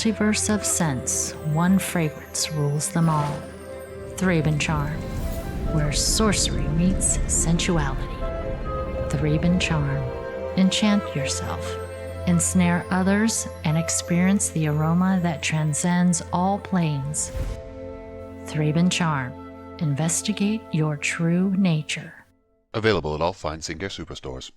multiverse of scents, one fragrance rules them all. Thraben Charm, where sorcery meets sensuality. Thraben Charm. Enchant yourself, ensnare others, and experience the aroma that transcends all planes. Thraben Charm. Investigate your true nature. Available at all fine skincare superstores.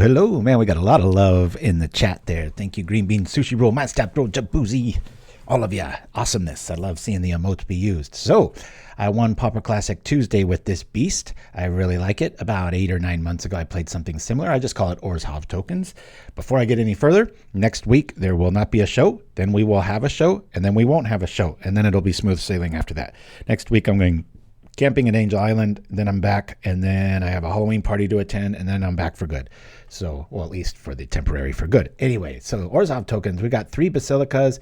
Hello, man, we got a lot of love in the chat there. Thank you, Green Bean, Sushi Roll, Mindstap Roll, Jaboozy, all of ya. Awesomeness. I love seeing the emotes be used. So, I won Pauper Classic Tuesday with this beast. I really like it. About 8 or 9 months ago, I played something similar. I just call it Orzhov Tokens. Before I get any further, next week there will not be a show. Then we will have a show, and then we won't have a show. And then it'll be smooth sailing after that. Next week, I'm going camping at Angel Island, then I'm back, and then I have a Halloween party to attend, and then I'm back for good. So, well, at least for the temporary for good. Anyway, so Orzhov Tokens, we got 3 Basilicas,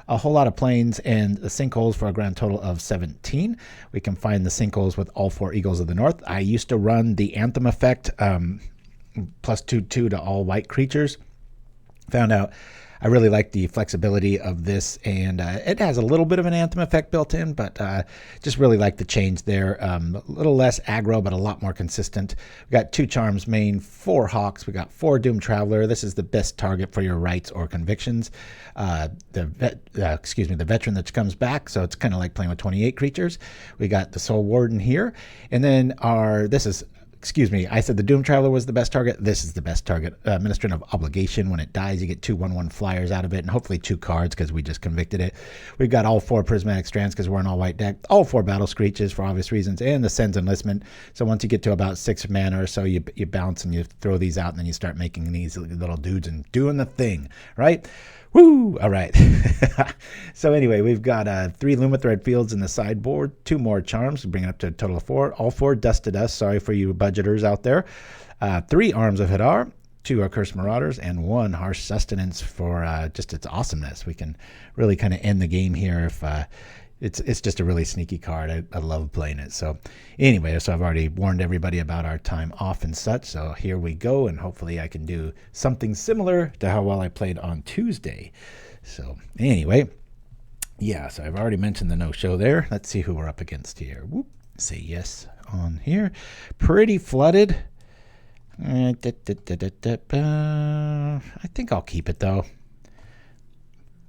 a whole lot of planes, and the sinkholes for a grand total of 17. We can find the sinkholes with all 4 Eagles of the North. I used to run the Anthem effect, plus 2/2 to all white creatures. Found out I really like the flexibility of this, and it has a little bit of an Anthem effect built in, but just really like the change there. A little less aggro, but a lot more consistent. We got 2 Charms main, 4 Hawks. We got 4 Doom Traveler. This is the best target for your rights or convictions. The Veteran that comes back, so it's kind of like playing with 28 creatures. We got the Soul Warden here, and then I said the Doom Traveler was the best target. This is the best target. Ministrant of Obligation. When it dies, you get 2 1/1 flyers out of it, and hopefully 2 cards because we just convicted it. We've got all 4 Prismatic Strands because we're an all-white deck. All 4 Battle Screeches for obvious reasons, and the Cenn's Enlistment. So once you get to about 6 mana or so, you bounce and you throw these out, and then you start making these little dudes and doing the thing, right? Woo! All right. So anyway, we've got 3 Lumithread Fields in the sideboard, 2 more Charms, bring it up to a total of 4. All 4 Dust to Dust. Sorry for you budgeters out there. 3 Arms of Hadar, 2 Accursed Marauders, and 1 Harsh Sustenance for just its awesomeness. We can really kind of end the game here if it's just a really sneaky card. I love playing it. So anyway, so I've already warned everybody about our time off and such. So here we go, and hopefully I can do something similar to how well I played on Tuesday. So anyway, yeah, so I've already mentioned the no-show there. Let's see who we're up against here. Whoop, say yes on here. Pretty flooded. I think I'll keep it, though.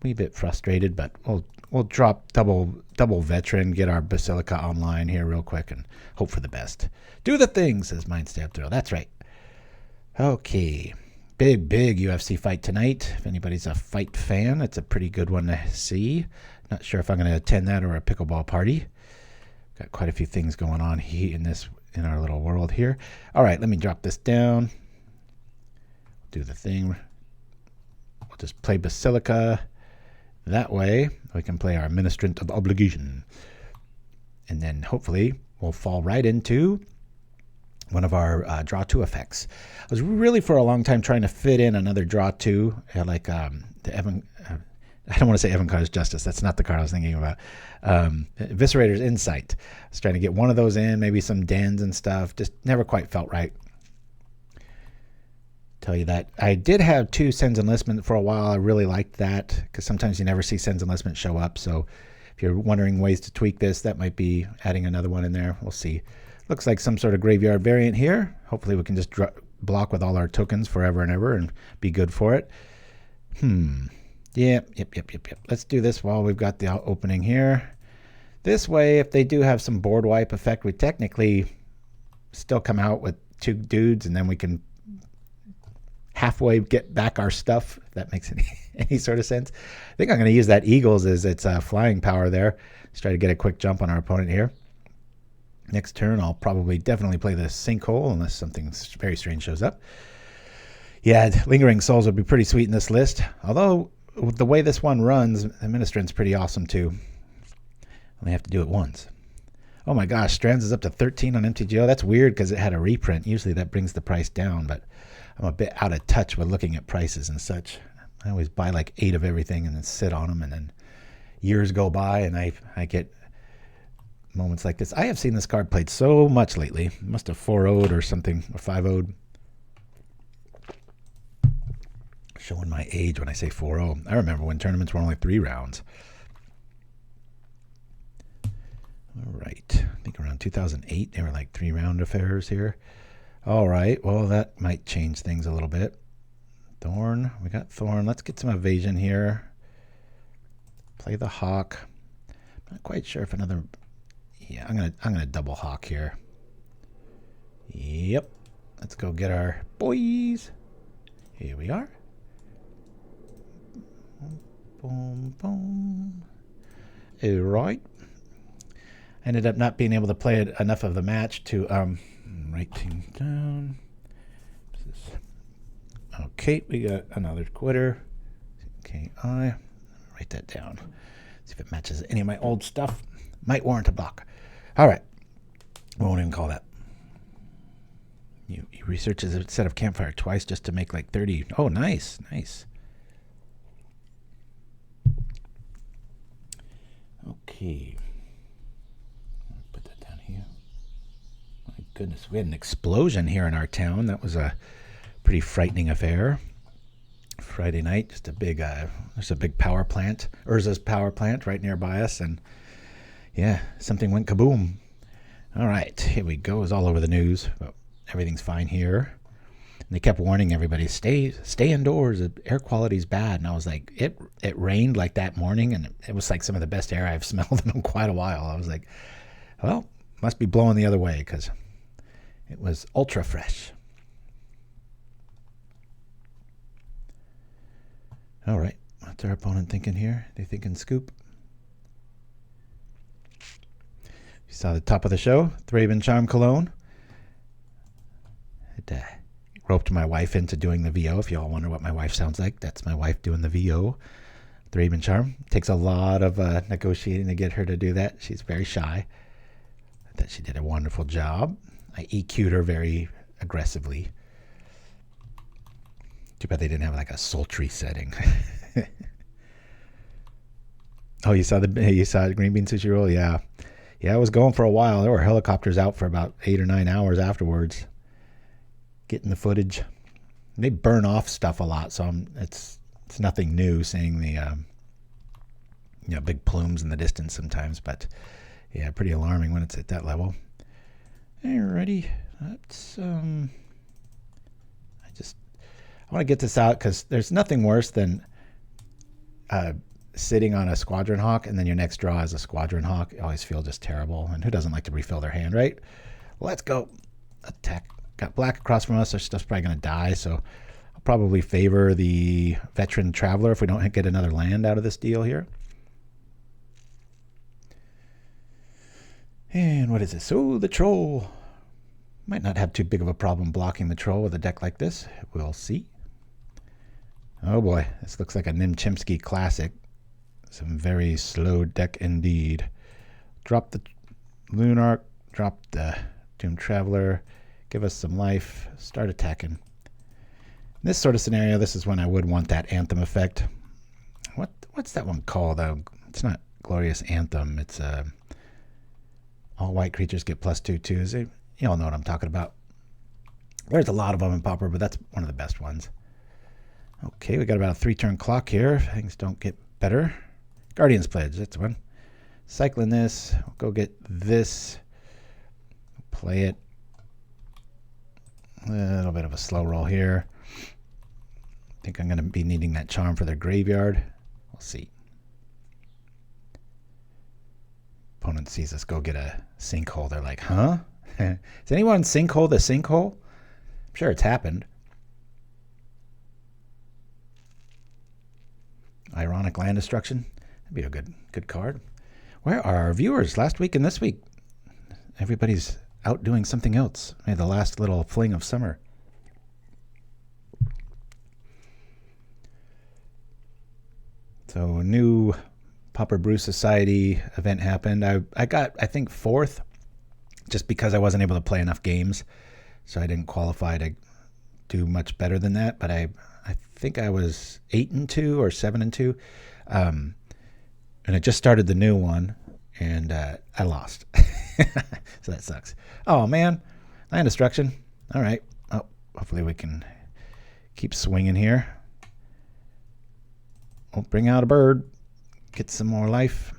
Wee bit frustrated, but we'll drop double Veteran, get our Basilica online here real quick, and hope for the best. Do the thing, says Mindstab Thrill. That's right. Okay. Big UFC fight tonight. If anybody's a fight fan, it's a pretty good one to see. Not sure if I'm going to attend that or a pickleball party. Got quite a few things going on here in our little world here. All right, let me drop this down. Do the thing. We'll just play Basilica. That way, we can play our Ministrant of Obligation. And then hopefully we'll fall right into one of our draw 2 effects. I was really for a long time trying to fit in another draw 2, like the Evan. I don't want to say Evan Carr's Justice. That's not the card I was thinking about. Eviscerator's Insight. I was trying to get one of those in, maybe some Dens and stuff. Just never quite felt right. Tell you that. I did have 2 Cenn's Enlistment for a while. I really liked that because sometimes you never see Cenn's Enlistment show up. So if you're wondering ways to tweak this, that might be adding another one in there. We'll see. Looks like some sort of graveyard variant here. Hopefully we can just block with all our tokens forever and ever and be good for it. Yep. Let's do this while we've got the opening here. This way, if they do have some board wipe effect, we technically still come out with 2 dudes, and then we can halfway get back our stuff, if that makes any sort of sense. I think I'm going to use that Eagles as its flying power there. Let's try to get a quick jump on our opponent here. Next turn, I'll definitely play the Sinkhole unless something very strange shows up. Yeah, Lingering Souls would be pretty sweet in this list. Although, the way this one runs, the Ministrant's pretty awesome too. Only have to do it once. Oh my gosh, Strands is up to 13 on MTG. Oh, that's weird because it had a reprint. Usually that brings the price down, but I'm a bit out of touch with looking at prices and such. I always buy like 8 of everything and then sit on them, and then years go by and I get moments like this. I have seen this card played so much lately. Must have 4-0'd or something, or 5-0'd. Showing my age when I say 4-0. I remember when tournaments were only 3 rounds. All right. I think around 2008, they were like 3-round affairs here. All right. Well, that might change things a little bit. Thorn. We got Thorn. Let's get some evasion here. Play the Hawk. I'm not quite sure if another... Yeah, I'm gonna double Hawk here. Yep. Let's go get our boys. Here we are. Boom, boom. All right. Ended up not being able to play enough of the match to write things down. Okay, we got another quitter. Okay, write that down. See if it matches any of my old stuff. Might warrant a block. All right. We won't even call that. You research a set of campfire twice just to make like 30. Oh, nice, nice. Okay. Put that down here. My goodness, we had an explosion here in our town. That was a pretty frightening affair. Friday night, just a big, there's a big power plant, Orzhov's power plant right nearby us, and yeah, something went kaboom. All right, here we go. It's all over the news, but everything's fine here. And they kept warning everybody, stay indoors. The air quality's bad. And I was like, it rained like that morning, and it was like some of the best air I've smelled in quite a while. I was like, well, must be blowing the other way because it was ultra fresh. All right, what's our opponent thinking here? They thinking scoop? You saw the top of the show, Thraben Charm Cologne. It roped my wife into doing the VO. If you all wonder what my wife sounds like, that's my wife doing the VO. Thraben Charm. Takes a lot of negotiating to get her to do that. She's very shy. I thought she did a wonderful job. I EQ'd her very aggressively. Too bad they didn't have like a sultry setting. Oh, you saw Green Bean Sushi Roll? Yeah. Yeah, I was going for a while. There were helicopters out for about 8 or 9 hours afterwards. Getting the footage. They burn off stuff a lot, so it's nothing new seeing the big plumes in the distance sometimes, but yeah, pretty alarming when it's at that level. Alrighty. Let's I want to get this out because there's nothing worse than sitting on a Squadron Hawk and then your next draw is a Squadron Hawk. I always feel just terrible. And who doesn't like to refill their hand, right? Let's go. Attack. Got black across from us. Our stuff's probably going to die, so I'll probably favor the Veteran Traveler if we don't get another land out of this deal here. And what is this? Oh, the Troll. Might not have too big of a problem blocking the Troll with a deck like this. We'll see. Oh boy, this looks like a Chimpskey classic. Some very slow deck indeed. Drop the Lunarch, drop the Doom Traveler, give us some life, start attacking. In this sort of scenario, this is when I would want that Anthem effect. What's that one called? It's not Glorious Anthem. It's all white creatures get +2/2s. You all know what I'm talking about. There's a lot of them in Pauper, but that's one of the best ones. Okay, we got about a 3-turn clock here. If things don't get better. Guardian's Pledge, that's one. Cycling this. We'll go get this. Play it. A little bit of a slow roll here. I think I'm going to be needing that charm for their graveyard. We'll see. Opponent sees us go get a sinkhole. They're like, huh? Has anyone sinkhole the sinkhole? I'm sure it's happened. Ironic Land Destruction. That'd be a good card. Where are our viewers last week and this week? Everybody's out doing something else. Maybe the last little fling of summer. So a new Pauper Brew Society event happened. I got, I think, 4th, just because I wasn't able to play enough games. So I didn't qualify to do much better than that. But I think I was 8-2 or 7-2. And I just started the new one, and I lost. So that sucks. Oh, man. Land destruction. All right. Oh, hopefully we can keep swinging here. Oh, bring out a bird. Get some more life.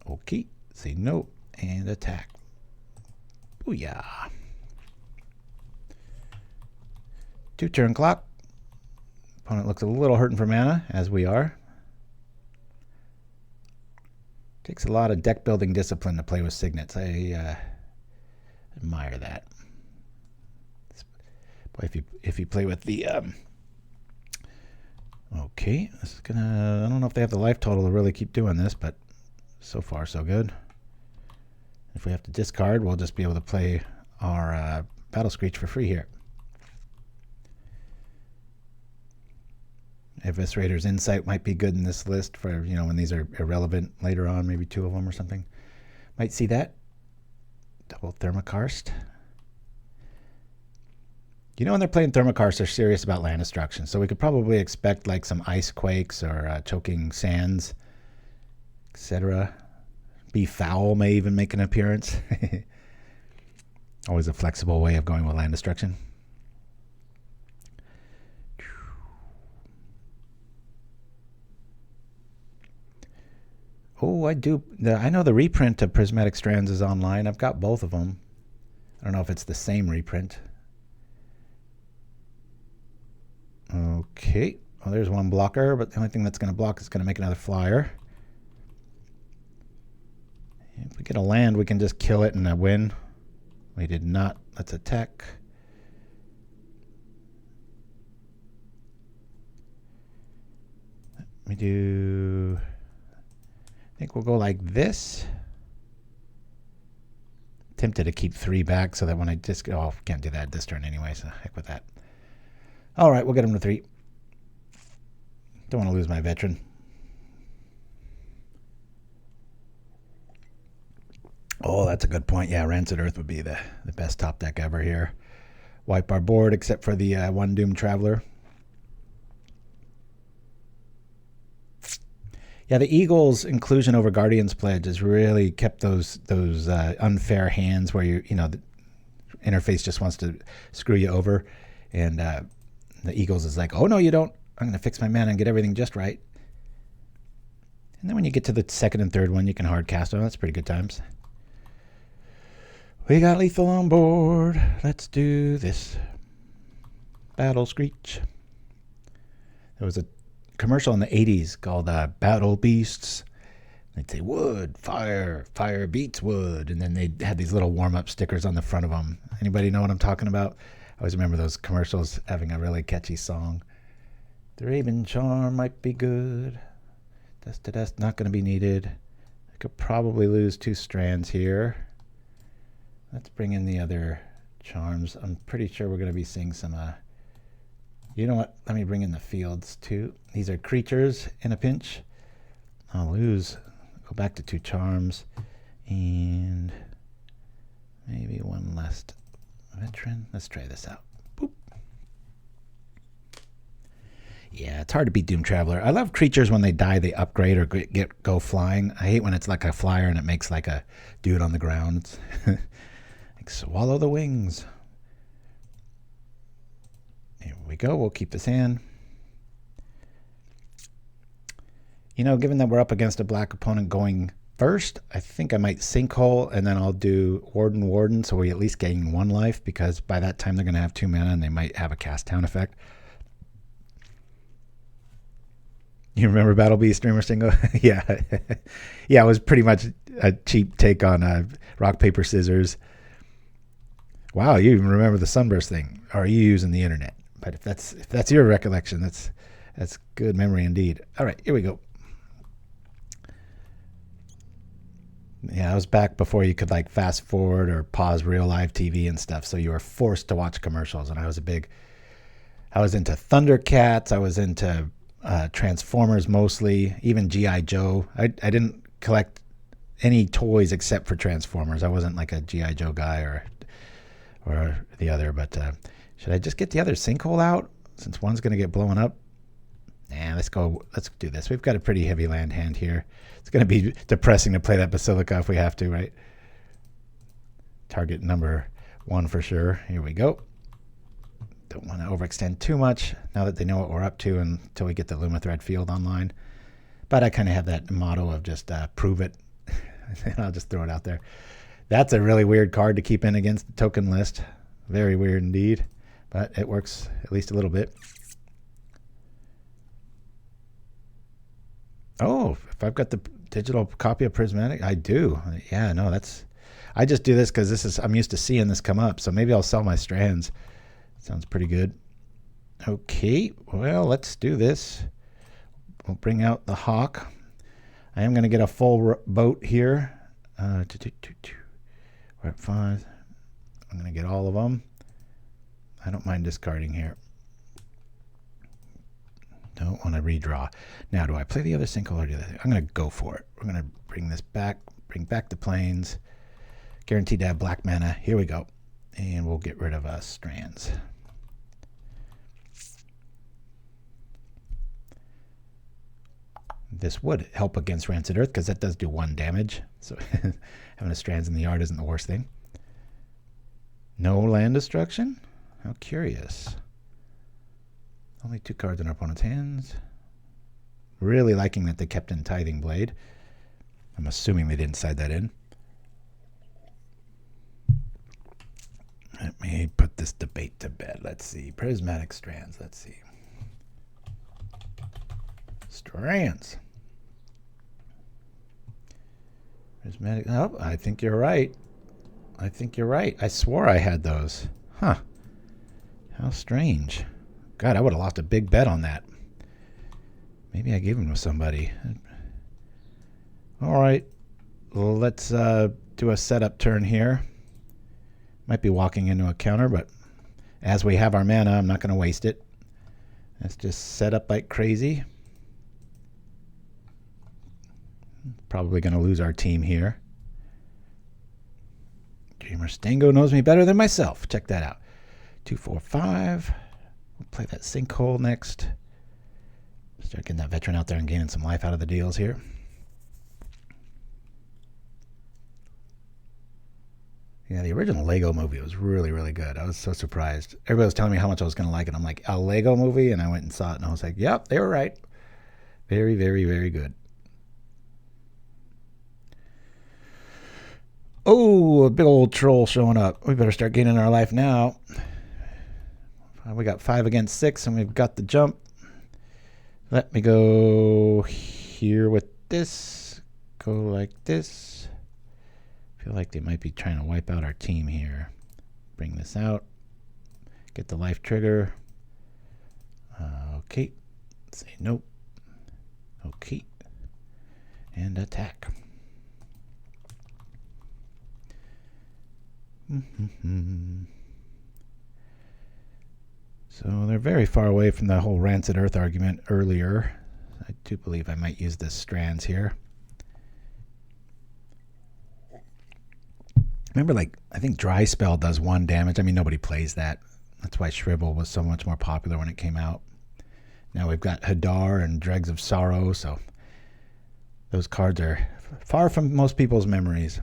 Okay. Say no. And attack. Booyah. 2-turn clock. Opponent looks a little hurting for mana, as we are. Takes a lot of deck building discipline to play with signets. I admire that. Boy, if you play with the okay, this is gonna. I don't know if they have the life total to really keep doing this, but so far so good. If we have to discard, we'll just be able to play our Battle Screech for free here. Eviscerator's Insight might be good in this list for, you know, when these are irrelevant later on, maybe 2 of them or something. Might see that. Double Thermokarst. You know, when they're playing Thermokarst, they're serious about land destruction. So we could probably expect like some Ice Quakes or Choking Sands, etc. Be Foul may even make an appearance. Always a flexible way of going with land destruction. Oh, I do. I know the reprint of Prismatic Strands is online. I've got both of them. I don't know if it's the same reprint. Okay. Well, there's one blocker, but the only thing that's going to block is going to make another flyer. If we get a land, we can just kill it and win. We did not. Let's attack. Let me do... I think we'll go like this. Tempted to keep 3 back so that when I just... Oh, can't do that this turn anyway, so heck with that. All right, we'll get him to 3. Don't want to lose my veteran. Oh, that's a good point. Yeah, Rancid Earth would be the best top deck ever here. Wipe our board except for the one Doomed Traveler. Yeah, the Eagles' inclusion over Guardian's Pledge has really kept those unfair hands where you know the interface just wants to screw you over, and the Eagles is like, oh no, you don't. I'm going to fix my mana and get everything just right. And then when you get to the second and third one, you can hard cast them. That's pretty good times. We got lethal on board. Let's do this. Battle Screech. There was a commercial in the 80s called Battle Beasts. They'd say wood, fire, fire beats wood, and then they had these little warm-up stickers on the front of them. Anybody know what I'm talking about? I always remember those commercials having a really catchy song. Thraben Charm might be good. Dust to dust, not going to be needed. I could probably lose 2 strands here. Let's bring in the other charms. I'm pretty sure we're going to be seeing some... you know what? Let me bring in the fields too. These are creatures in a pinch. I'll lose. Go back to 2 charms. And maybe 1 last veteran. Let's try this out. Boop. Yeah, it's hard to beat Doom Traveler. I love creatures when they die, they upgrade or go flying. I hate when it's like a flyer and it makes like a dude on the ground. Like swallow the wings. Here we go. We'll keep this hand. You know, given that we're up against a black opponent going first, I think I might Sinkhole, and then I'll do Warden, so we at least gain 1 life, because by that time they're going to have 2 mana and they might have a cast down effect. You remember Battle Beast Streamer Single? Yeah. Yeah, it was pretty much a cheap take on rock, paper, scissors. Wow, you even remember the Sunburst thing. Or are you using the internet? But if that's your recollection, that's good memory indeed. All right, here we go. Yeah, I was back before you could like fast forward or pause real live TV and stuff, so you were forced to watch commercials. And I was into Thundercats. I was into Transformers mostly, even G.I. Joe. I didn't collect any toys except for Transformers. I wasn't like a G.I. Joe guy or the other, but should I just get the other sinkhole out since one's going to get blown up? Nah, let's do this. We've got a pretty heavy land hand here. It's going to be depressing to play that Basilica if we have to, right? Target number 1 for sure. Here we go. Don't want to overextend too much now that they know what we're up to until we get the Lumithread Field online. But I kind of have that motto of just prove it. And I'll just throw it out there. That's a really weird card to keep in against the token list. Very weird indeed. But it works at least a little bit. Oh, if I've got the digital copy of Prismatic, I do. Yeah, no, that's... I just do this because I'm used to seeing this come up. So maybe I'll sell my strands. Sounds pretty good. Okay, well, let's do this. We'll bring out the Hawk. I am going to get a full boat here. We're at 5. I'm going to get all of them. I don't mind discarding here. Don't want to redraw. Now, do I play the other sinkhole or do the... I'm going to go for it. We're going to bring this back. Bring back the plains. Guaranteed to have black mana. Here we go. And we'll get rid of strands. This would help against Rancid Earth because that does do 1 damage. So having a strands in the yard isn't the worst thing. No land destruction? How curious. Only 2 cards in our opponent's hands. Really liking that they kept in Tithing Blade. I'm assuming they didn't side that in. Let me put this debate to bed. Let's see. Prismatic Strands. Let's see. Strands. Prismatic. Oh, I think you're right. I think you're right. I swore I had those. Huh. How strange. God, I would have lost a big bet on that. Maybe I gave them to somebody. All right. Well, let's do a setup turn here. Might be walking into a counter, but as we have our mana, I'm not going to waste it. Let's just set up like crazy. Probably going to lose our team here. Dreamer Stango knows me better than myself. Check that out. 2, 4, 5. We'll play that sinkhole next. Start getting that veteran out there and gaining some life out of the deals here. Yeah, the original Lego movie was really, really good. I was so surprised. Everybody was telling me how much I was going to like it. I'm like, a Lego movie? And I went and saw it, and I was like, yep, they were right. Very, very, very good. Oh, a big old troll showing up. We better start gaining our life now. We got 5 against 6, and we've got the jump. Let me go here with this. Go like this. Feel like they might be trying to wipe out our team here. Bring this out. Get the life trigger. Okay. Say nope. Okay. And attack. So they're very far away from the whole Rancid Earth argument earlier. I do believe I might use this strands here. Remember, like, I think Dry Spell does 1 damage. I mean, nobody plays that. That's why Shrivel was so much more popular when it came out. Now we've got Hadar and Dregs of Sorrow, so those cards are far from most people's memories.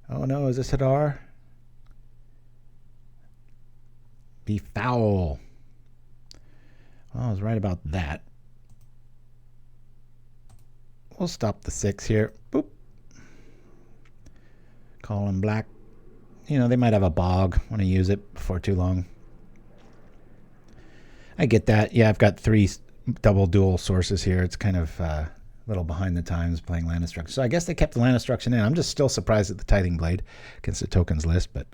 Oh no, is this Hadar? Be foul. Well, I was right about that. We'll stop the 6 here. Boop. Call him black. You know, they might have a bog. Want to use it before too long. I get that. Yeah, I've got 3 double dual sources here. It's kind of a little behind the times playing land destruction. So I guess they kept the land destruction in. I'm just still surprised at the Tithing Blade against the tokens list, but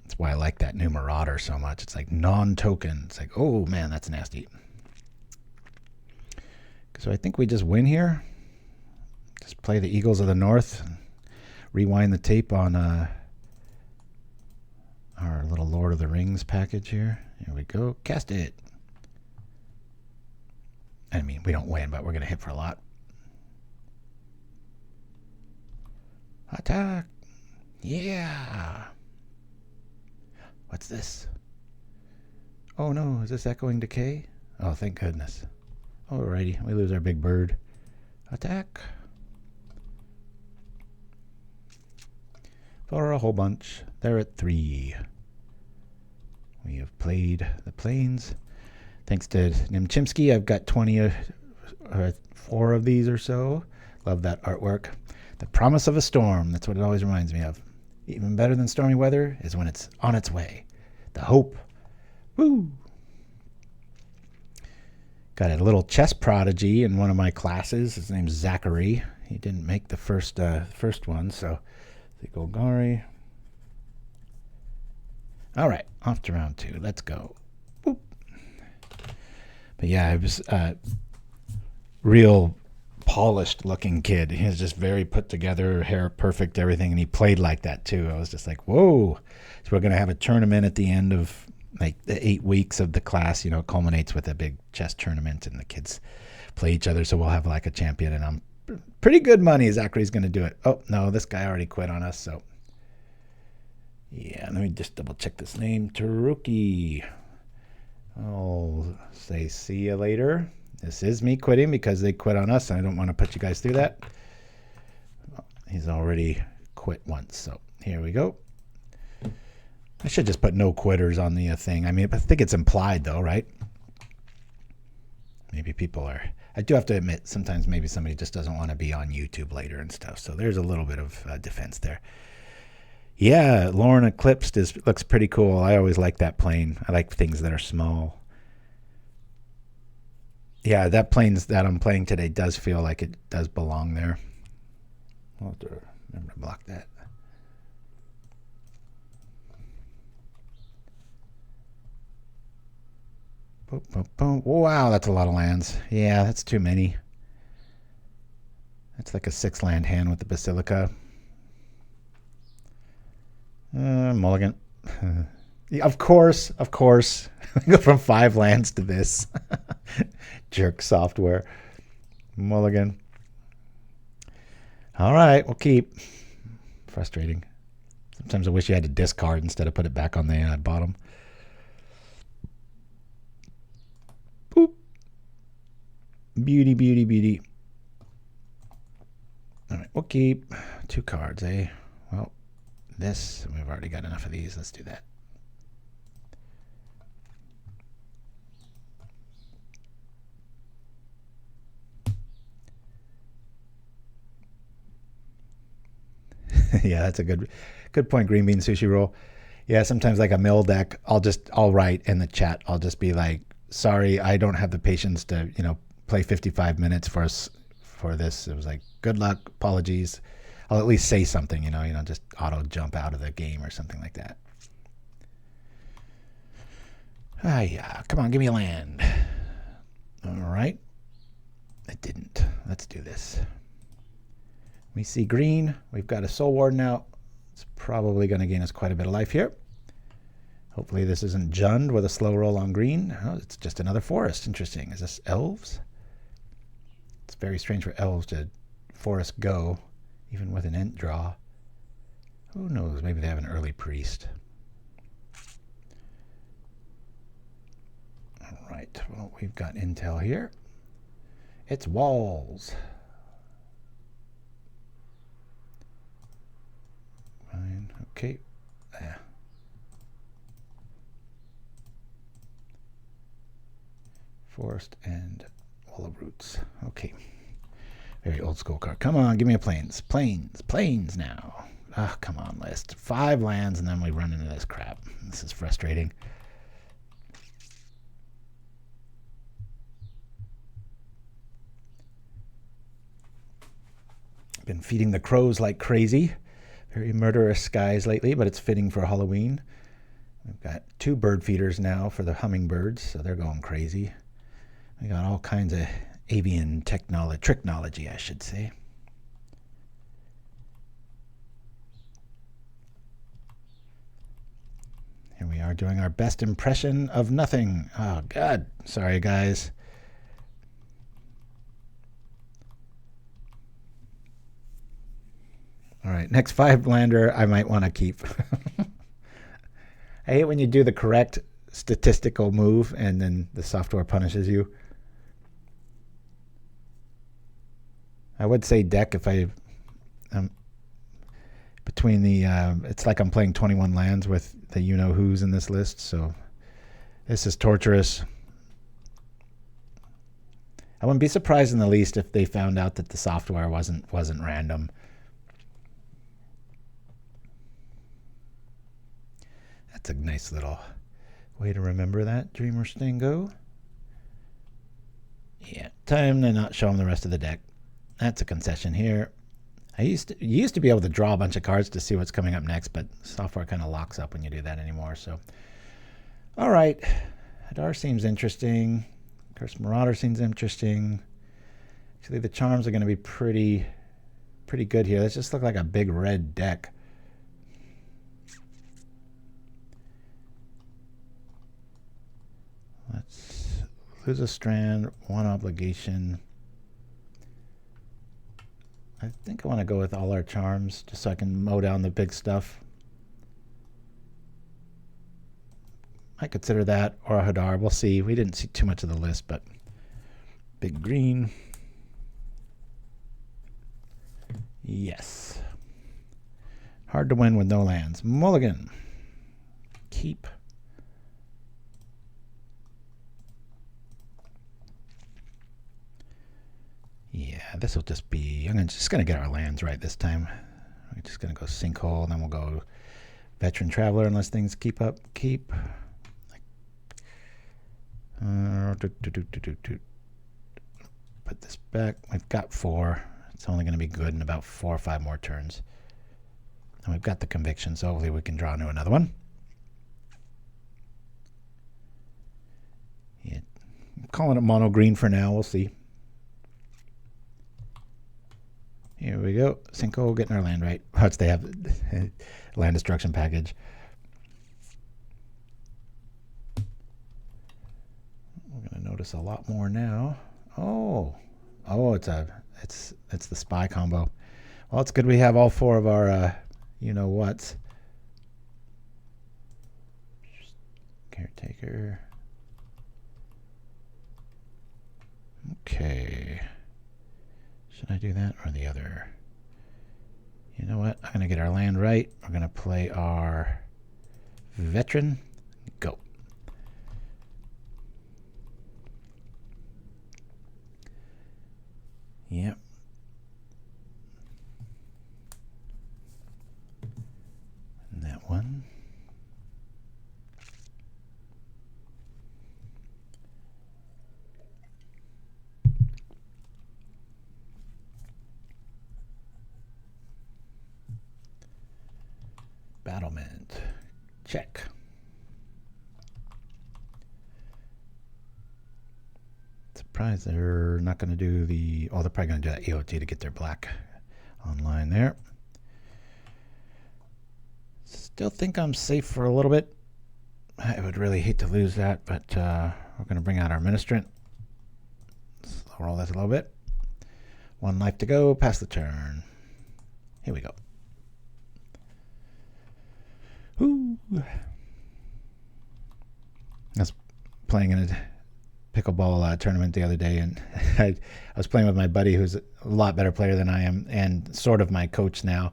that's why I like that new Marauder so much. It's like non-token. It's like, oh man, that's nasty. So I think we just win here. Just play the Eagles of the North. And rewind the tape on our little Lord of the Rings package here. Here we go. Cast it. I mean, we don't win, but we're going to hit for a lot. Attack. Yeah. What's this? Oh no, is this Echoing Decay? Oh, thank goodness. Alrighty, we lose our big bird. Attack. For a whole bunch. They're at 3. We have played the plains. Thanks to Chimpskey, I've got 4 of these or so. Love that artwork. The promise of a storm. That's what it always reminds me of. Even better than stormy weather is when it's on its way. The hope. Woo! Got a little chess prodigy in one of my classes. His name's Zachary. He didn't make the first one, so the Golgari. All right, off to round 2. Let's go. Boop. But yeah, I was real polished looking kid. He was just very put together, hair perfect, everything, and he played like that too. I was just like, whoa. So we're going to have a tournament at the end of like the 8 weeks of the class. You know, it culminates with a big chess tournament and the kids play each other. So we'll have like a champion, and I'm pretty good money Zachary's going to do it. Oh no, this guy already quit on us. So yeah, let me just double check this name. Taruki. I'll say see you later. This is me quitting because they quit on us, and I don't want to put you guys through that. Well, he's already quit once, so here we go. I should just put no quitters on the thing. I mean, I think it's implied, though, right? Maybe people are... I do have to admit, sometimes maybe somebody just doesn't want to be on YouTube later and stuff, so there's a little bit of defense there. Yeah, Lauren Eclipsed looks pretty cool. I always like that plane. I like things that are small. Yeah, that planes that I'm playing today does feel like it does belong there. I'll have to remember to block that. Boom, boom, boom. Wow, that's a lot of lands. Yeah, that's too many. That's like a 6-land hand with the Basilica. Mulligan. Of course. Go from 5 lands to this. Jerk software. Mulligan. All right, we'll keep. Frustrating. Sometimes I wish you had to discard instead of put it back on the bottom. Boop. Beauty, beauty, beauty. All right, we'll keep 2 cards, eh? Well, this, we've already got enough of these. Let's do that. Yeah, that's a good point, Green Bean Sushi Roll. Yeah, sometimes like a mill deck, I'll write in the chat. I'll just be like, sorry, I don't have the patience to, play 55 minutes for this. It was like, good luck, apologies. I'll at least say something, just auto jump out of the game or something like that. Ah, yeah, come on, give me a land. All right. I didn't. Let's do this. We see green. We've got a Soul Warden out. It's probably going to gain us quite a bit of life here. Hopefully this isn't Jund with a slow roll on green. Oh, it's just another forest. Interesting. Is this elves? It's very strange for elves to forest go, even with an ent draw. Who knows? Maybe they have an early priest. All right. Well, we've got intel here. It's walls. Fine. Okay. Yeah. Forest and wall of roots. Okay. Very old school card. Come on, give me a plains. Plains now. Oh, come on, list. 5 lands, and then we run into this crap. This is frustrating. Been feeding the crows like crazy. Very murderous skies lately, but it's fitting for Halloween. We've got 2 bird feeders now for the hummingbirds, so they're going crazy. We got all kinds of avian technology, I should say. Here we are doing our best impression of nothing. Oh, God. Sorry, guys. All right, next 5-lander I might want to keep. I hate when you do the correct statistical move and then the software punishes you. I would say deck if I... between the... it's like I'm playing 21 lands with the you-know-who's in this list, so this is torturous. I wouldn't be surprised in the least if they found out that the software wasn't random. That's a nice little way to remember that, Dreamer Stingo. Yeah, time to not show them the rest of the deck. That's a concession here. You used to be able to draw a bunch of cards to see what's coming up next, but software kind of locks up when you do that anymore. So, all right, Hadar seems interesting. Accursed Marauder seems interesting. Actually, the charms are going to be pretty good here. Let's just look like a big red deck. Let's lose a strand, 1 obligation. I think I want to go with all our charms just so I can mow down the big stuff. I consider that or a Hadar. We'll see. We didn't see too much of the list, but big green. Yes. Hard to win with no lands. Mulligan. Keep. Yeah, this will just be... I'm just going to get our lands right this time. I'm just going to go Sinkhole, and then we'll go Veteran Traveler unless things keep up. Keep. Put this back. We've got 4. It's only going to be good in about 4 or 5 more turns. And we've got the Conviction, so hopefully we can draw into another one. Yeah, I'm calling it mono green for now. We'll see. Here we go. Sinkhole getting our land right. Watch, they have land destruction package. We're going to notice a lot more now. Oh, it's the spy combo. Well, it's good we have all 4 of our you-know-whats. Caretaker. Okay. Should I do that or the other? You know what? I'm going to get our land right. We're going to play our Veteran. Go. Yep. And that one. Battlement. Check. Surprised they're not going to do the... Oh, they're probably going to do that EOT to get their black online there. Still think I'm safe for a little bit. I would really hate to lose that, but we're going to bring out our Ministrant. Slow roll this a little bit. 1 life to go. Pass the turn. Here we go. Ooh. I was playing in a pickleball tournament the other day, and I was playing with my buddy who's a lot better player than I am and sort of my coach now,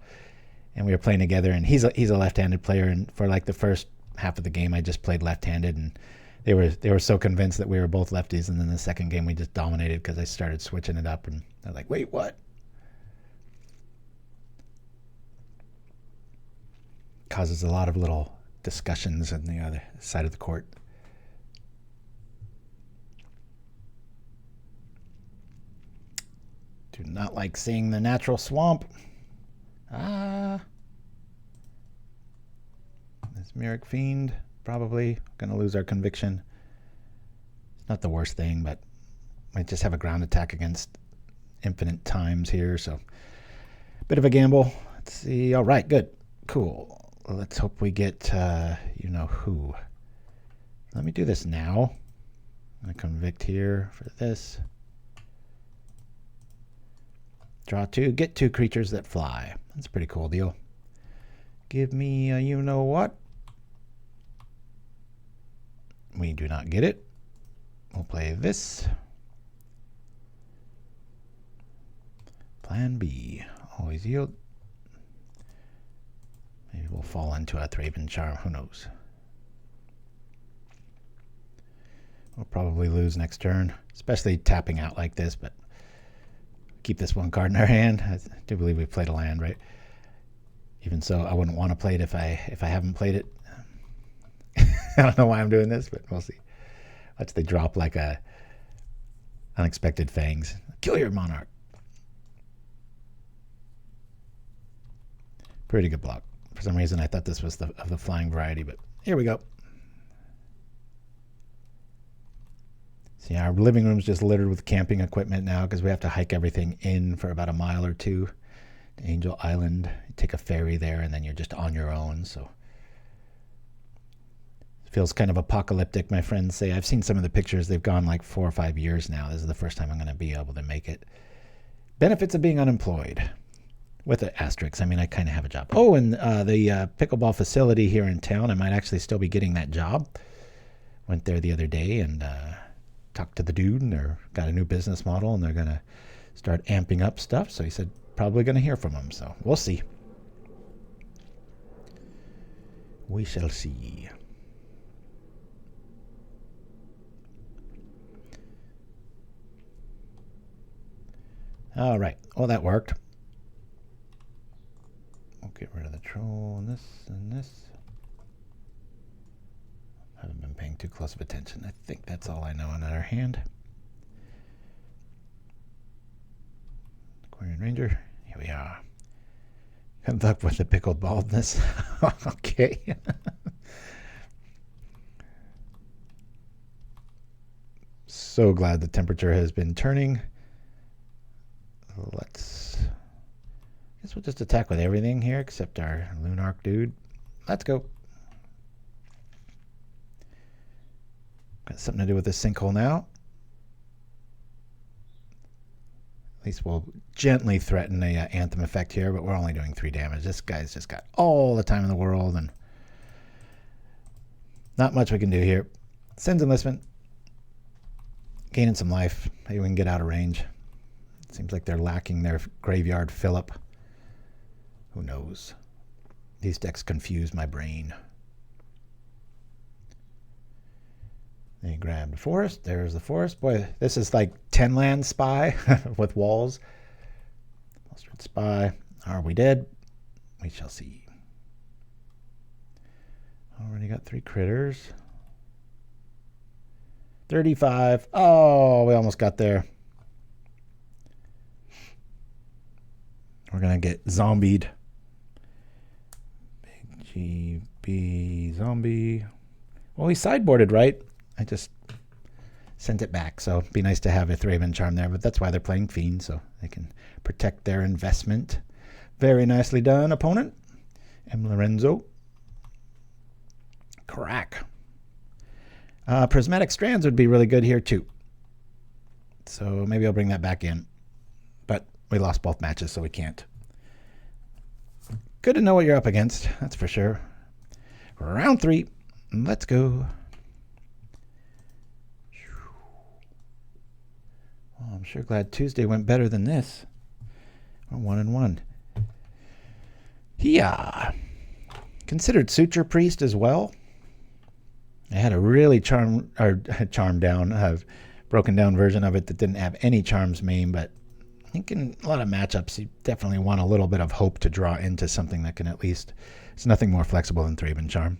and we were playing together, and he's a left-handed player, and for like the first half of the game I just played left-handed, and they were so convinced that we were both lefties, and then the second game we just dominated because I started switching it up, and they're like, wait, what? Causes a lot of little discussions on the other side of the court. Do not like seeing the natural swamp. This Myric Fiend, probably going to lose our Conviction. It's not the worst thing, but might just have a ground attack against infinite times here, so bit of a gamble. Let's see. All right, good. Cool. let's hope we get, you know who. Let me do this now. I'm going to convict here for this. Draw 2, get 2 creatures that fly. That's a pretty cool deal. Give me a you know what. We do not get it. We'll play this. Plan B. Always yield. Maybe we'll fall into a Thraben Charm. Who knows? We'll probably lose next turn, especially tapping out like this, but keep this one card in our hand. I do believe we played a land, right? Even so, I wouldn't want to play it if I haven't played it. I don't know why I'm doing this, but we'll see. Watch they drop like a unexpected fangs. Kill your monarch. Pretty good block. For some reason, I thought this was of the flying variety, but here we go. See, our living room's just littered with camping equipment now because we have to hike everything in for about a mile or two to Angel Island. You take a ferry there, and then you're just on your own, so it feels kind of apocalyptic, my friends say. I've seen some of the pictures. They've gone like 4 or 5 years now. This is the first time I'm going to be able to make it. Benefits of being unemployed. With an asterisk. I mean, I kind of have a job. Oh, and the pickleball facility here in town, I might actually still be getting that job. Went there the other day and talked to the dude, and they're got a new business model, and they're going to start amping up stuff. So he said, probably going to hear from him. So we'll see. We shall see. All right. Well, that worked. We'll get rid of the troll and this and this. I haven't been paying too close of attention. I think that's all I know in our hand. Aquarian Ranger. Here we are. Good luck with the pickled baldness. Okay. So glad the temperature has been turning. Let's... I guess we'll just attack with everything here except our Lunarch dude. Let's go. Got something to do with this sinkhole now. At least we'll gently threaten a anthem effect here, but we're only doing 3 damage. This guy's just got all the time in the world, and not much we can do here. Sends Enlistment. Gaining some life. Maybe we can get out of range. It seems like they're lacking their graveyard fill-up. Who knows? These decks confuse my brain. They grab the forest. There's the forest. Boy, this is like 10 land spy with walls. Mustard spy. Are we dead? We shall see. Already got 3 critters. 35. Oh, we almost got there. We're going to get zombied. Big GB zombie. Well, he sideboarded, right? I just sent it back. So it'd be nice to have a Thraben Charm there, but that's why they're playing Fiend, so they can protect their investment. Very nicely done, opponent. M. Lorenzo. Crack. Prismatic Strands would be really good here, too. So maybe I'll bring that back in. But we lost both matches, so we can't. Good to know what you're up against, that's for sure. Round 3. Let's go. Well, I'm sure glad Tuesday went better than this. We're 1-1. Yeah. Considered Suture Priest as well. I had a really broken down version of it that didn't have any charms main, but I think in a lot of matchups you definitely want a little bit of hope to draw into something that can at least... It's nothing more flexible than Thraben Charm.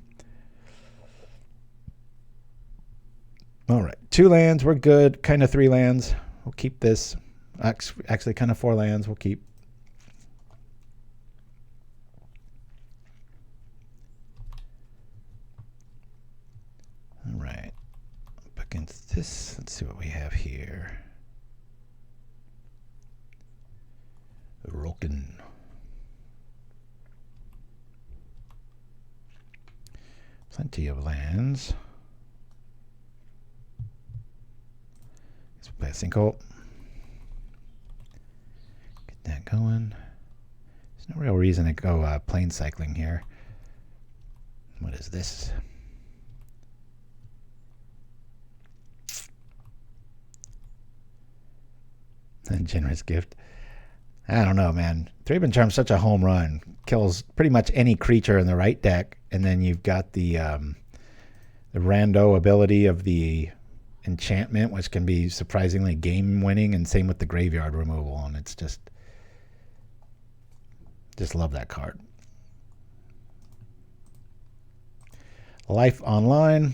All right, 2 lands, we're good. Kind of 3 lands. We'll keep this. Actually, kind of 4 lands we'll keep. All right. Up against this, let's see what we have here. Roken. Plenty of lands. Let's play a sinkhole. Get that going. There's no real reason to go plane cycling here. What is this? Generous gift. I don't know, man. Thraben Charm's such a home run. Kills pretty much any creature in the right deck, and then you've got the rando ability of the enchantment, which can be surprisingly game-winning, and same with the graveyard removal, and it's just love that card. Life Online,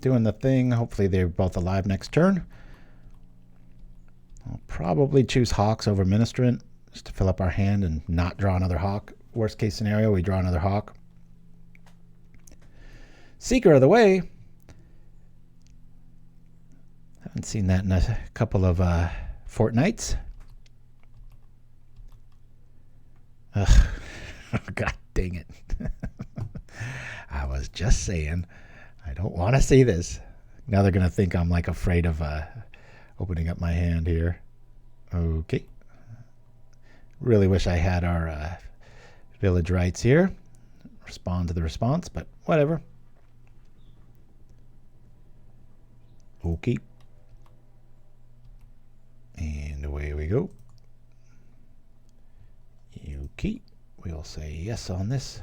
doing the thing. Hopefully they're both alive next turn. I'll probably choose Hawks over Ministrant just to fill up our hand and not draw another Hawk. Worst case scenario, we draw another Hawk. Seeker of the Way. Haven't seen that in a couple of fortnights. Ugh. God dang it. I was just saying, I don't want to see this. Now they're going to think I'm like afraid of opening up my hand here. Okay. Really wish I had our Village Rites here. Respond to the response, but whatever. Okay. And away we go. Okay. We'll say yes on this.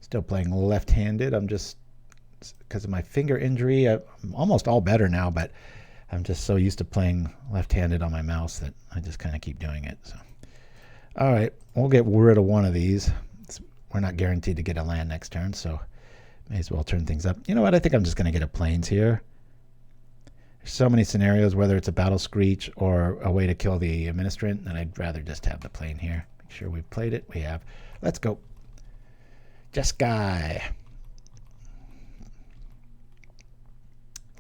Still playing left-handed. I'm just, because of my finger injury, I'm almost all better now, but I'm just so used to playing left-handed on my mouse that I just kind of keep doing it. So, all right, we'll get rid of one of these. We're not guaranteed to get a land next turn, so may as well turn things up. You know what? I think I'm just going to get a plains here. There's so many scenarios, whether it's a Battle Screech or a way to kill the Ministrant, and I'd rather just have the plane here. Make sure we've played it. We have. Let's go. Jeskai.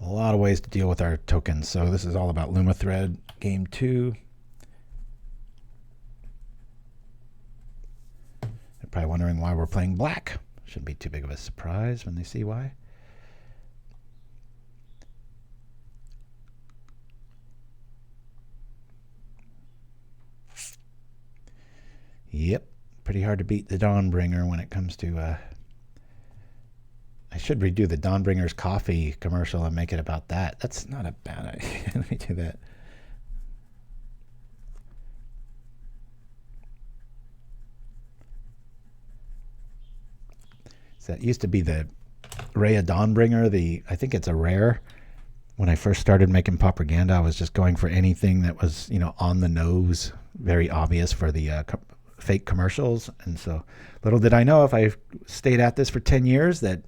A lot of ways to deal with our tokens. So this is all about Lumithread. Game 2. They're probably wondering why we're playing black. Shouldn't be too big of a surprise when they see why. Yep. Pretty hard to beat the Dawnbringer when it comes to... I should redo the Dawnbringer's coffee commercial and make it about that. That's not a bad idea. Let me do that. So that used to be the Rhea Dawnbringer. I think it's a rare. When I first started making propaganda, I was just going for anything that was, on the nose, very obvious for the fake commercials. And so little did I know, if I stayed at this for 10 years, that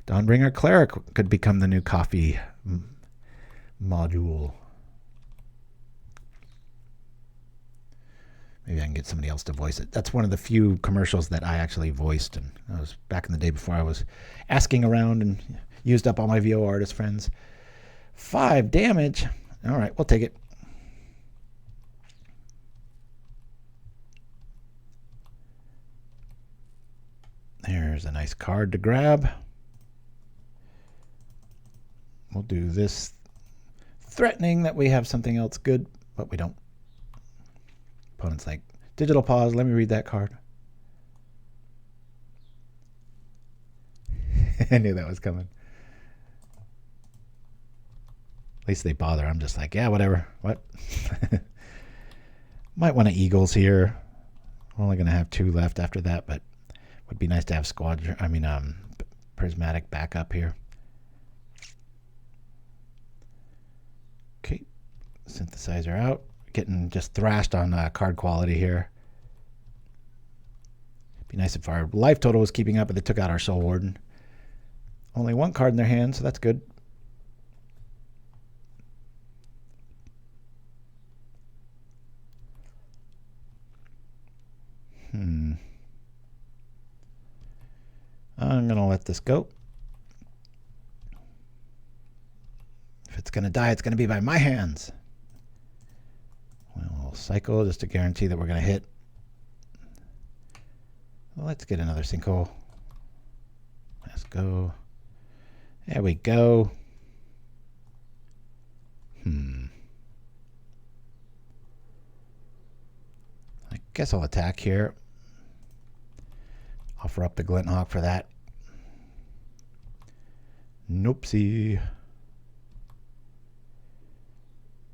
Dawnbringer Cleric could become the new coffee module. Maybe I can get somebody else to voice it. That's one of the few commercials that I actually voiced. And I was back in the day before I was asking around and used up all my VO artist friends. 5 damage. All right, we'll take it. There's a nice card to grab. We'll do this threatening that we have something else good, but we don't. Opponent's like, digital pause, let me read that card. I knew that was coming. At least they bother. I'm just like, yeah, whatever. What? Might want to Eagles here. We're only going to have 2 left after that, but would be nice to have Prismatic backup here. Okay, synthesizer out. Getting just thrashed on card quality here. Be nice if our life total was keeping up, but they took out our Soul Warden. Only 1 card in their hand, so that's good. I'm going to let this go. If it's going to die, it's going to be by my hands. We'll cycle just to guarantee that we're going to hit. Well, let's get another sinkhole. Let's go. There we go. I guess I'll attack here. Offer up the Glint Hawk for that. Noopsie.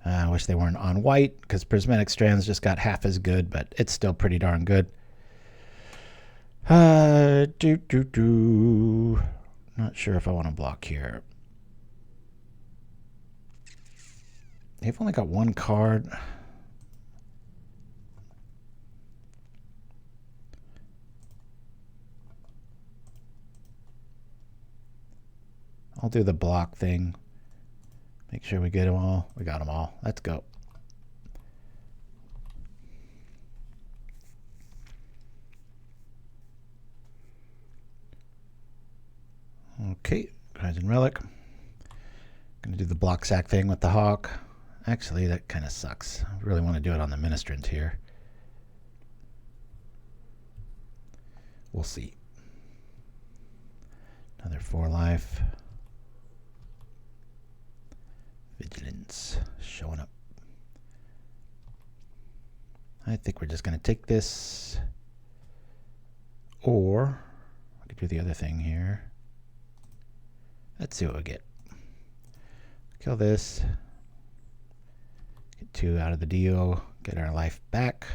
I wish they weren't on white, because Prismatic Strands just got half as good, but it's still pretty darn good. Not sure if I want to block here. They've only got one card. I'll do the block thing. Make sure we get them all. We got them all. Let's go. Okay, Horizon Relic. Gonna do the block sack thing with the Hawk. Actually, that kind of sucks. I really want to do it on the Ministrant here. We'll see. Another 4 life. Vigilance showing up. I think we're just going to take this. Or we could do the other thing here. Let's see what we get. Kill this. Get 2 out of the deal. Get our life back.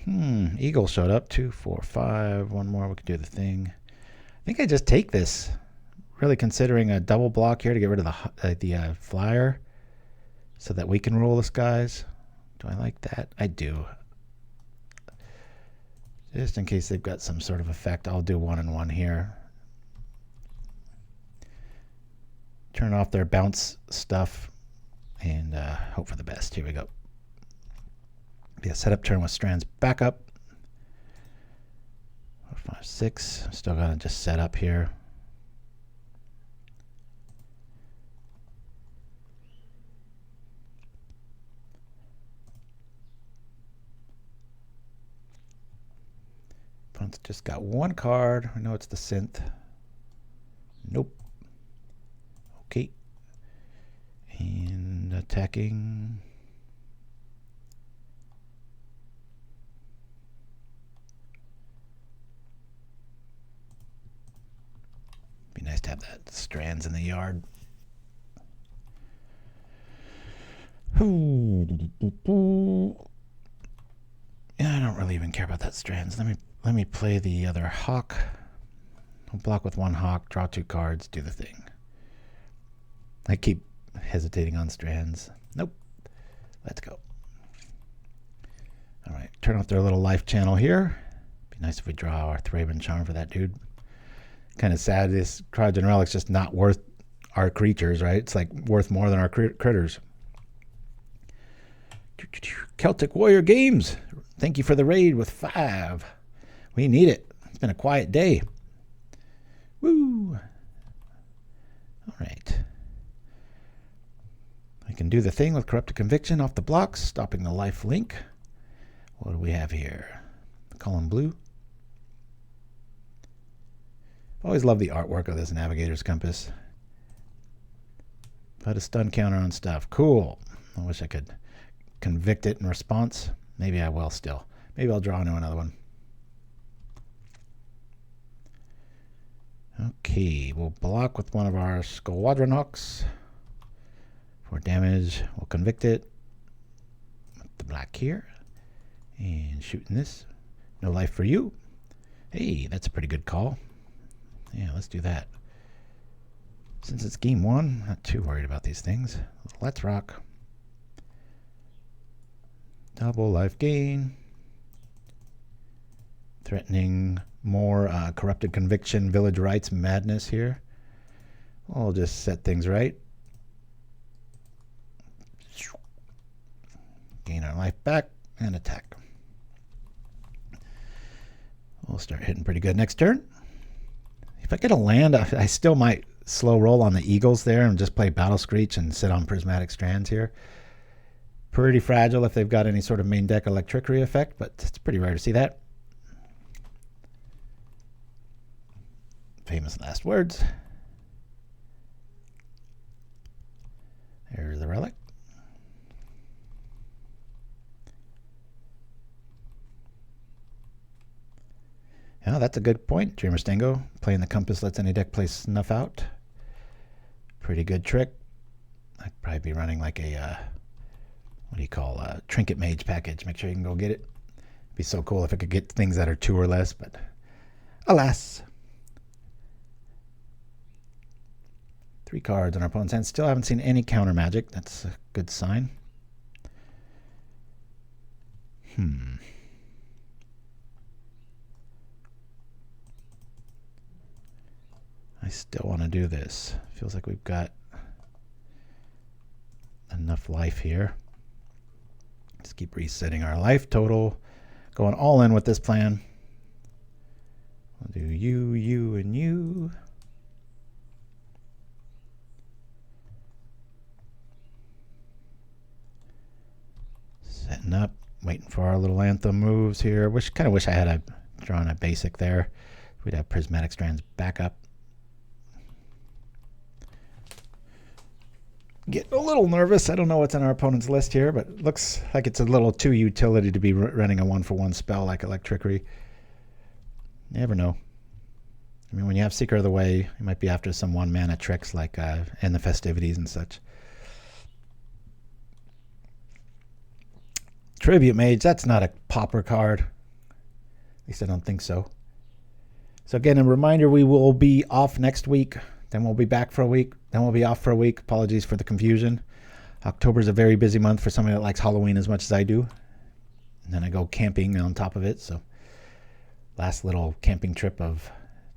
Eagle showed up. 2, 4, 5. One more. We could do the thing. I think I just take this. Really considering a double block here to get rid of the flyer so that we can rule the skies. Do I like that? I do. Just in case they've got some sort of effect, I'll do 1 and 1 here. Turn off their bounce stuff and hope for the best. Here we go. Be a setup turn with Strands back up. 4, 5, 6. I'm still going to just set up here. Opponent's just got 1 card. I know it's the synth. Nope. Okay. And attacking. Be nice to have that Strands in the yard. Yeah, I don't really even care about that Strands. Let me play the other Hawk. I'll block with 1 Hawk, draw 2 cards, do the thing. I keep hesitating on Strands. Nope. Let's go. All right, turn off their little life channel here. Be nice if we draw our Thraben Charm for that dude. Kind of sad this Cryogen Relic's just not worth our creatures, right? It's like worth more than our critters. Celtic Warrior Games. Thank you for the raid with 5. We need it. It's been a quiet day. Woo! All right. I can do the thing with Corrupted Conviction off the blocks, stopping the life link. What do we have here? Column blue. Always love the artwork of this Navigator's Compass. Put a stun counter on stuff. Cool. I wish I could convict it in response. Maybe I will still. Maybe I'll draw into another one. Okay, we'll block with one of our Squadron Hawks. For damage, we'll convict it. With the black here. And shooting this. No life for you. Hey, that's a pretty good call. Yeah, let's do that. Since it's game 1, not too worried about these things. Let's rock. Double life gain. Threatening more Corrupted Conviction, Village Rites madness here. We'll just set things right. Gain our life back and attack. We'll start hitting pretty good next turn. If I get a land, I still might slow roll on the Eagles there and just play Battle Screech and sit on Prismatic Strands here. Pretty fragile if they've got any sort of main deck electricity effect, but it's pretty rare to see that. Famous last words. There's the relic. Yeah, that's a good point, Dreamer Stango. Playing the compass lets any deck play snuff out. Pretty good trick. I'd probably be running like a, what do you call, a Trinket Mage package. Make sure you can go get it. It'd be so cool if it could get things that are 2 or less, but alas. 3 cards on our opponent's hand. Still haven't seen any counter magic. That's a good sign. I still want to do this. Feels like we've got enough life here. Just keep resetting our life total. Going all in with this plan. We'll do you, you, and you. Setting up, waiting for our little anthem moves here. Kind of wish I had drawn a basic there. We'd have Prismatic Strands back up. Getting a little nervous. I don't know what's on our opponent's list here, but it looks like it's a little too utility to be running a 1-for-1 spell like Electrickery. You never know. I mean, when you have Seeker of the Way, you might be after some 1-mana tricks like End the Festivities and such. Tribute Mage, that's not a Pauper card. At least I don't think so. So again, a reminder, we will be off next week. Then we'll be back for a week. Then we'll be off for a week. Apologies for the confusion. October's a very busy month for somebody that likes Halloween as much as I do. And then I go camping on top of it. So last little camping trip of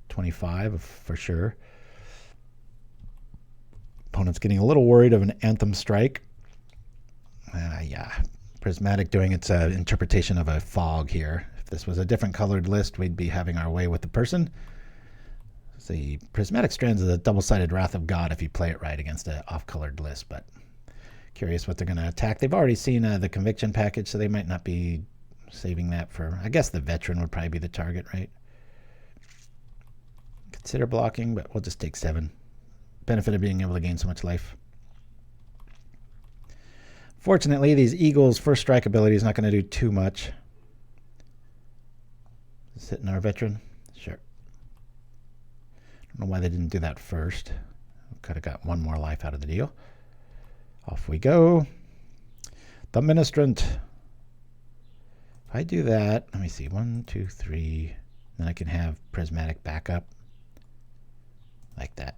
25 for sure. Opponent's getting a little worried of an Anthem Strike. Yeah. Prismatic doing its interpretation of a fog here. If this was a different colored list, we'd be having our way with the person. The Prismatic Strands is a double-sided Wrath of God if you play it right against an off-colored list, but curious what they're going to attack. They've already seen the Conviction package, so they might not be saving that for... I guess the Veteran would probably be the target, right? Consider blocking, but we'll just take 7. Benefit of being able to gain so much life. Fortunately, these Eagles' first strike ability is not going to do too much. Is it hitting our Veteran? Sure. I don't know why they didn't do that first. Could have got 1 more life out of the deal. Off we go. The Ministrant. If I do that, let me see. 1, 2, 3. Then I can have Prismatic backup. Like that.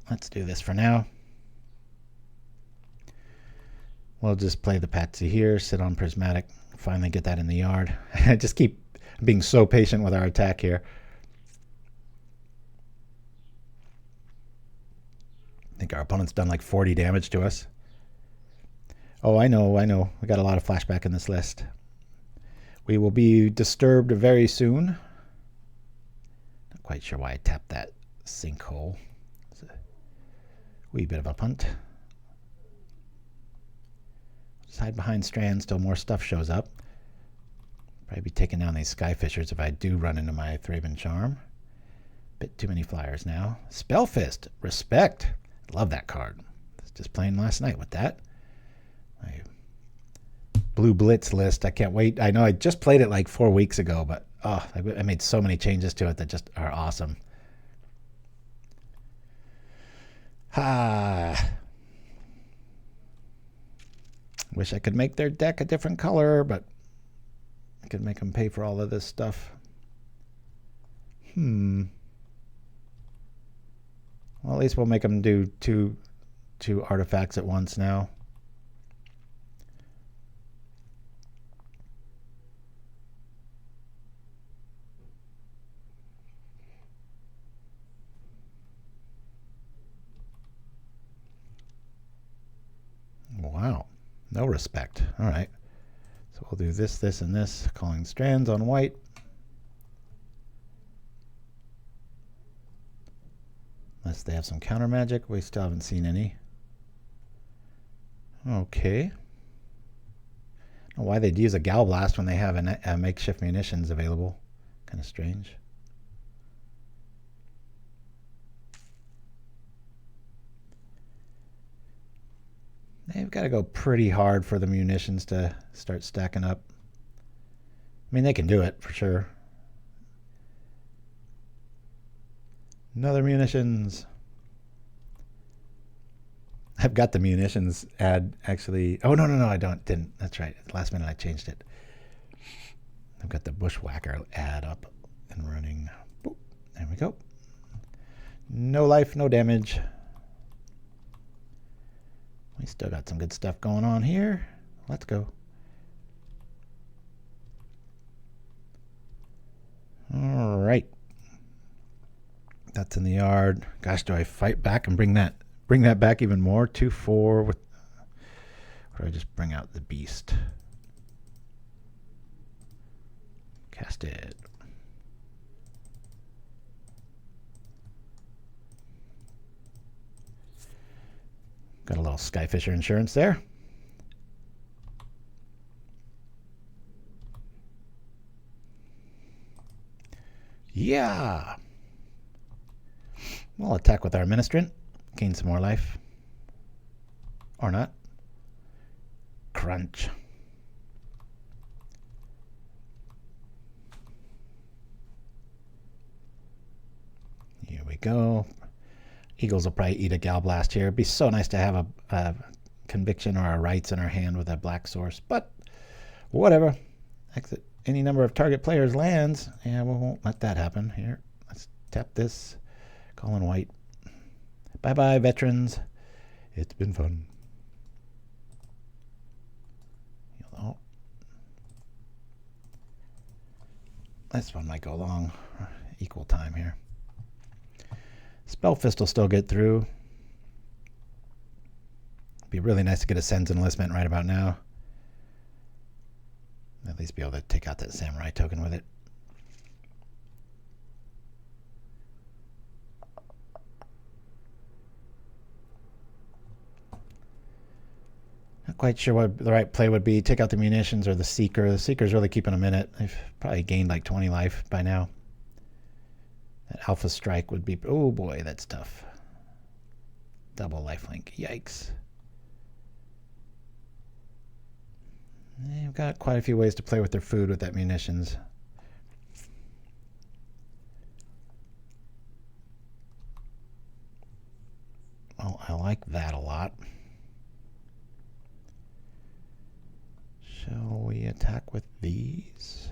Let's do this for now. We'll just play the Patsy here. Sit on Prismatic. Finally get that in the yard. I just keep being so patient with our attack here. I think our opponent's done like 40 damage to us. Oh, I know. We got a lot of flashback in this list. We will be disturbed very soon. Not quite sure why I tapped that sinkhole. It's a wee bit of a punt. Just hide behind Strands till more stuff shows up. Probably be taking down these Skyfishers if I do run into my Thraben Charm. Bit too many flyers now. Spellfist. Respect. Love that card. I was just playing last night with that. My Blue Blitz list. I can't wait. I know I just played it like 4 weeks ago, but I made so many changes to it that just are awesome. Wish I could make their deck a different color, but I could make them pay for all of this stuff. Well, at least we'll make them do two artifacts at once now. Wow. No respect. All right. So we'll do this, this, and this. Calling Strands on white. Unless they have some counter magic. We still haven't seen any. Okay. I don't know why they'd use a Gal Blast when they have a makeshift munitions available. Kind of strange. They've got to go pretty hard for the munitions to start stacking up. I mean, they can do it for sure. Another munitions. I've got the munitions ad actually. Oh, no, I didn't. That's right. At the last minute I changed it. I've got the Bushwhacker ad up and running. Boop. There we go. No life, no damage. We still got some good stuff going on here. Let's go. All right. That's in the yard. Gosh, do I fight back and bring that back even more? 2/4 with, or do I just bring out the beast? Cast it. Got a little Skyfisher insurance there. Yeah. We'll attack with our Ministrant. Gain some more life. Or not. Crunch. Here we go. Eagles will probably eat a Galblast here. It'd be so nice to have a Conviction or a Rites in our hand with a black source, but whatever. Exit any number of target players' lands. Yeah, we won't let that happen. Here, let's tap this. Call in white. Bye-bye, veterans. It's been fun. Oh. This one might go long. Equal time here. Spellfist will still get through. Be really nice to get a Cenn's Enlistment right about now. At least be able to take out that Samurai token with it. Not quite sure what the right play would be. Take out the munitions or the Seeker. The Seeker's really keeping them in it. They've probably gained like 20 life by now. That Alpha Strike would be... Oh boy, that's tough. Double lifelink. Yikes. They've got quite a few ways to play with their food with that munitions. Well, I like that a lot. Shall we attack with these?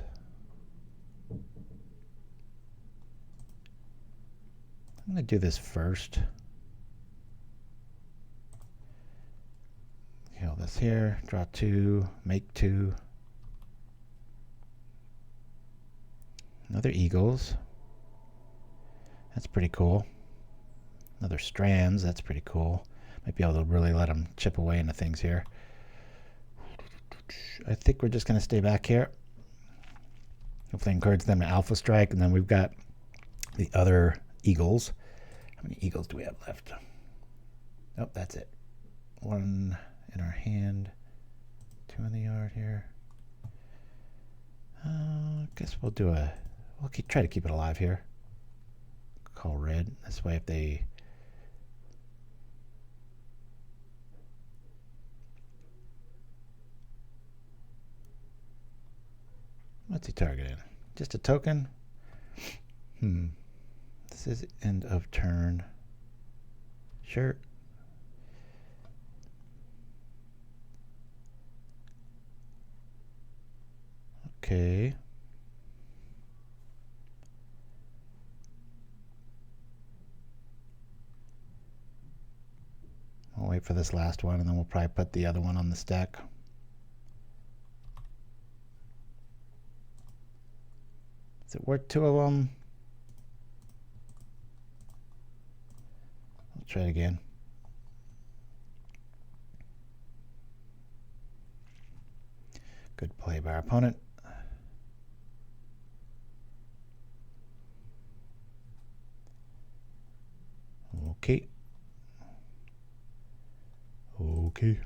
I'm going to do this first. Kill this here, draw 2, make 2. Another Eagles. That's pretty cool. Another Strands, that's pretty cool. Might be able to really let them chip away into things here. I think we're just going to stay back here. Hopefully encourage them to Alpha Strike, and then we've got the other Eagles. How many Eagles do we have left? Oh, that's it. 1 in our hand, 2 in the yard here. I guess we'll try to keep it alive here. Call red. This way if they... What's he targeting? Just a token? This is end of turn. Sure. Okay. I'll wait for this last one, and then we'll probably put the other one on the stack. Is it worth 2 of them? I'll try it again. Good play by our opponent. Okay. Okay.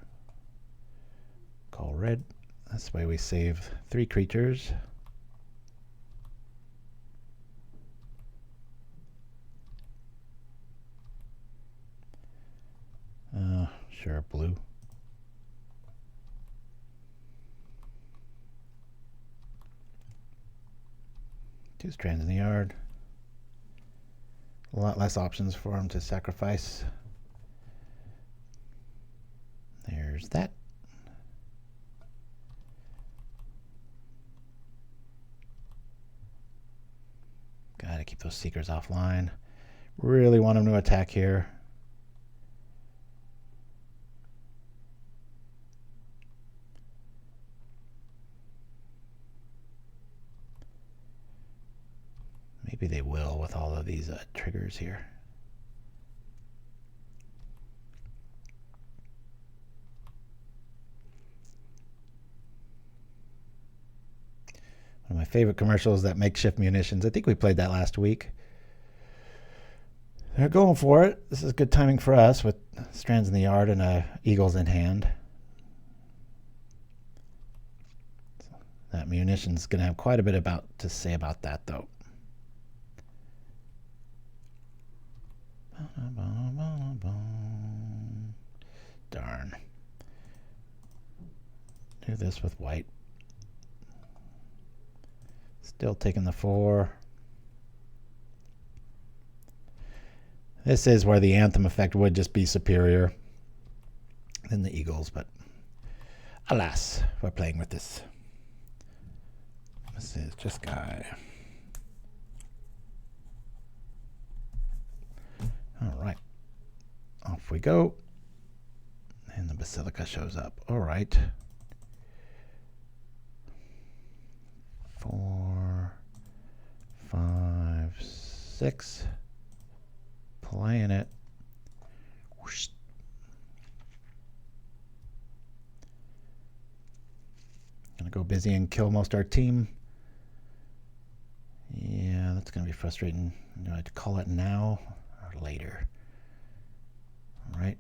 Call red. This way we save 3 creatures. Sure, blue. 2 strands in the yard. A lot less options for him to sacrifice. There's that. Gotta keep those Seekers offline. Really want him to attack here. Maybe they will with all of these triggers here. One of my favorite commercials, that makeshift munitions. I think we played that last week. They're going for it. This is good timing for us with strands in the yard and eagles in hand. That munition's going to have quite a bit to say about that, though. Darn. Do this with white. Still taking the 4. This is where the Anthem effect would just be superior than the Eagles, but alas, we're playing with this. This is just guy. All right, off we go. And the Basilica shows up. All right. 4, 5, 6. Playing it. Whoosh. Gonna go busy and kill most of our team. Yeah, that's gonna be frustrating. Do I have to call it now or later? All right.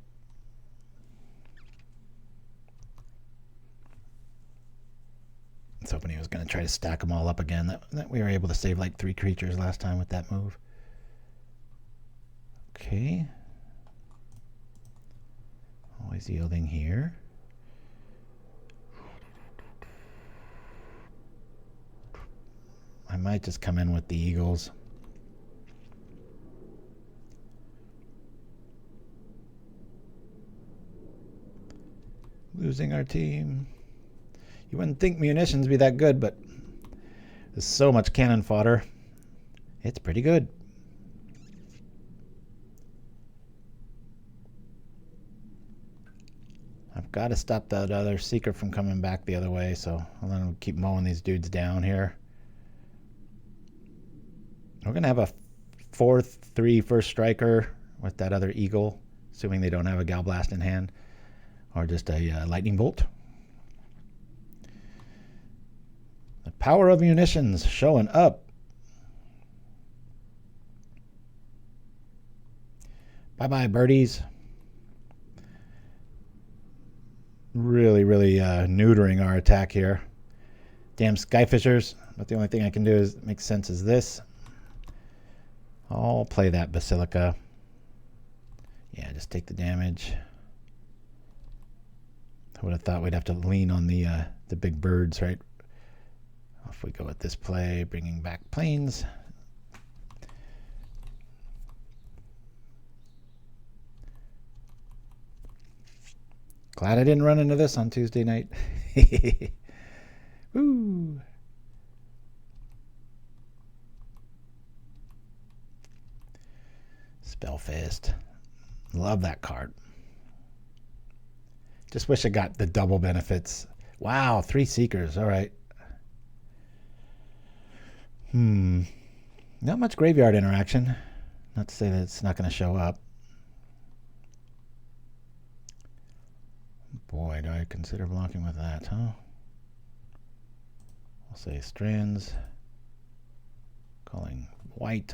I was hoping he was going to try to stack them all up again. That we were able to save like 3 creatures last time with that move. Okay. Always yielding here. I might just come in with the Eagles. Losing our team. You wouldn't think munitions be that good, but there's so much cannon fodder. It's pretty good. I've got to stop that other Seeker from coming back the other way, so I'm going to keep mowing these dudes down here. We're going to have a 4/3 first striker with that other Eagle, assuming they don't have a Galblast in hand, or just a Lightning Bolt. The power of munitions showing up. Bye-bye, birdies. Really, really neutering our attack here. Damn Skyfishers. But the only thing I can do is make sense is this. I'll play that Basilica. Yeah, just take the damage. I would have thought we'd have to lean on the big birds, right? Off we go with this play, bringing back planes. Glad I didn't run into this on Tuesday night. Woo! Spellfist. Love that card. Just wish I got the double benefits. Wow, 3 Seekers. All right. Not much graveyard interaction. Not to say that it's not going to show up. Boy, do I consider blocking with that, huh? I'll say strands. Calling white.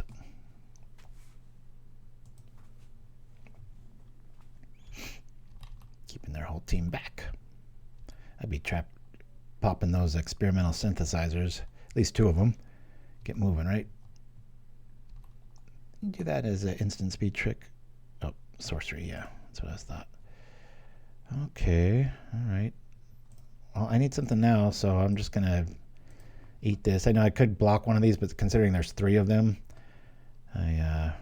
Keeping their whole team back. I'd be trapped popping those experimental synthesizers. At least 2 of them. Get moving, right? You do that as an instant speed trick. Oh, sorcery, yeah. That's what I thought. Okay, all right. Well, I need something now, so I'm just going to eat this. I know I could block one of these, but considering there's 3 of them, I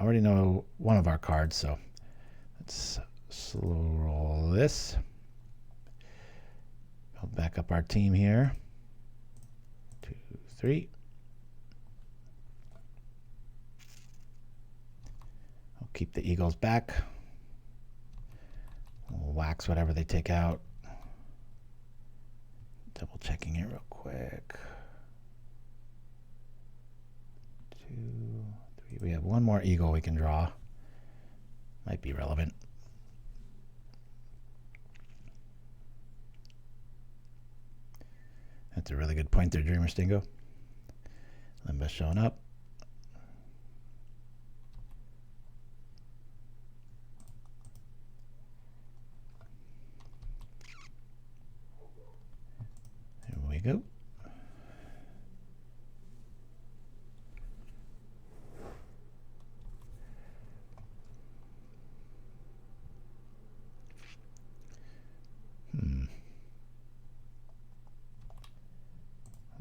already know one of our cards, so let's slow roll this. I'll back up our team here. 2, 3. I'll keep the Eagles back. We'll wax whatever they take out. Double checking it real quick. 2, 3. We have one more Eagle we can draw. Might be relevant. That's a really good point there, Dreamer Stingo. Limba showing up. There we go.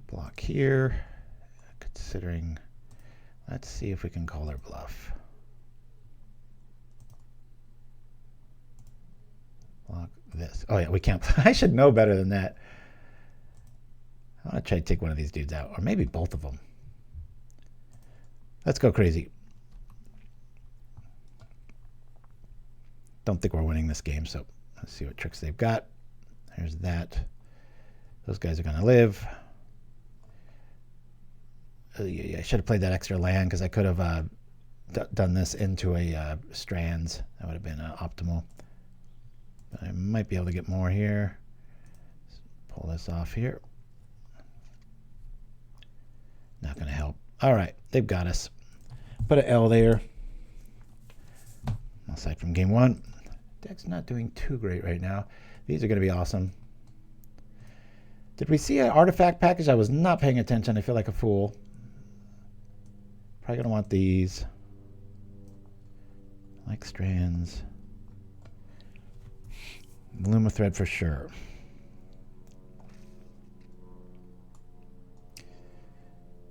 Block here, considering, let's see if we can call their bluff. Block this. Oh yeah, we can't. I should know better than that. I want to try to take one of these dudes out, or maybe both of them. Let's go crazy. Don't think we're winning this game, so let's see what tricks they've got. There's that. Those guys are going to live. I should have played that extra land because I could have done this into a strands. That would have been optimal. But I might be able to get more here. Let's pull this off here. Not going to help. All right, they've got us. Put an L there. Aside from game 1, deck's not doing too great right now. These are going to be awesome. Did we see an artifact package? I was not paying attention. I feel like a fool. Probably going to want these. Like strands. Lumithread for sure.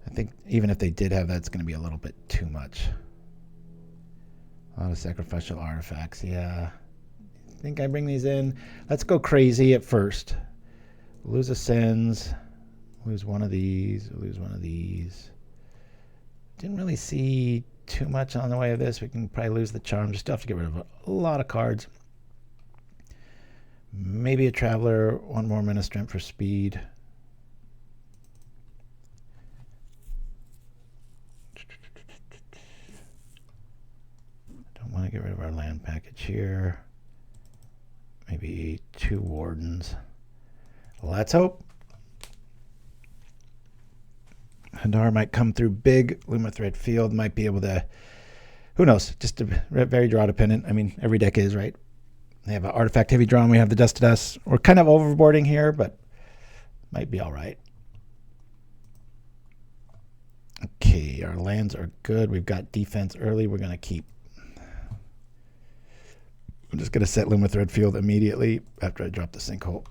I think even if they did have that, it's going to be a little bit too much. A lot of sacrificial artifacts. Yeah. I think I bring these in. Let's go crazy at first. Lose a Cenns. Lose one of these. Lose one of these. Didn't really see too much on the way of this. We can probably lose the charm. Just have to get rid of a lot of cards. Maybe a Traveler. One more Ministrant for speed. Don't want to get rid of our land package here. Maybe 2 Wardens. Let's hope. Hadar might come through big. Lumithread Field might be able to, who knows, just very draw dependent. I mean, every deck is, right? They have an artifact heavy draw and we have the Dust to Dust. We're kind of overboarding here, but might be all right. Okay, our lands are good. We've got defense early. We're going to keep. I'm just going to set Lumithread Field immediately after I drop the Sinkhole.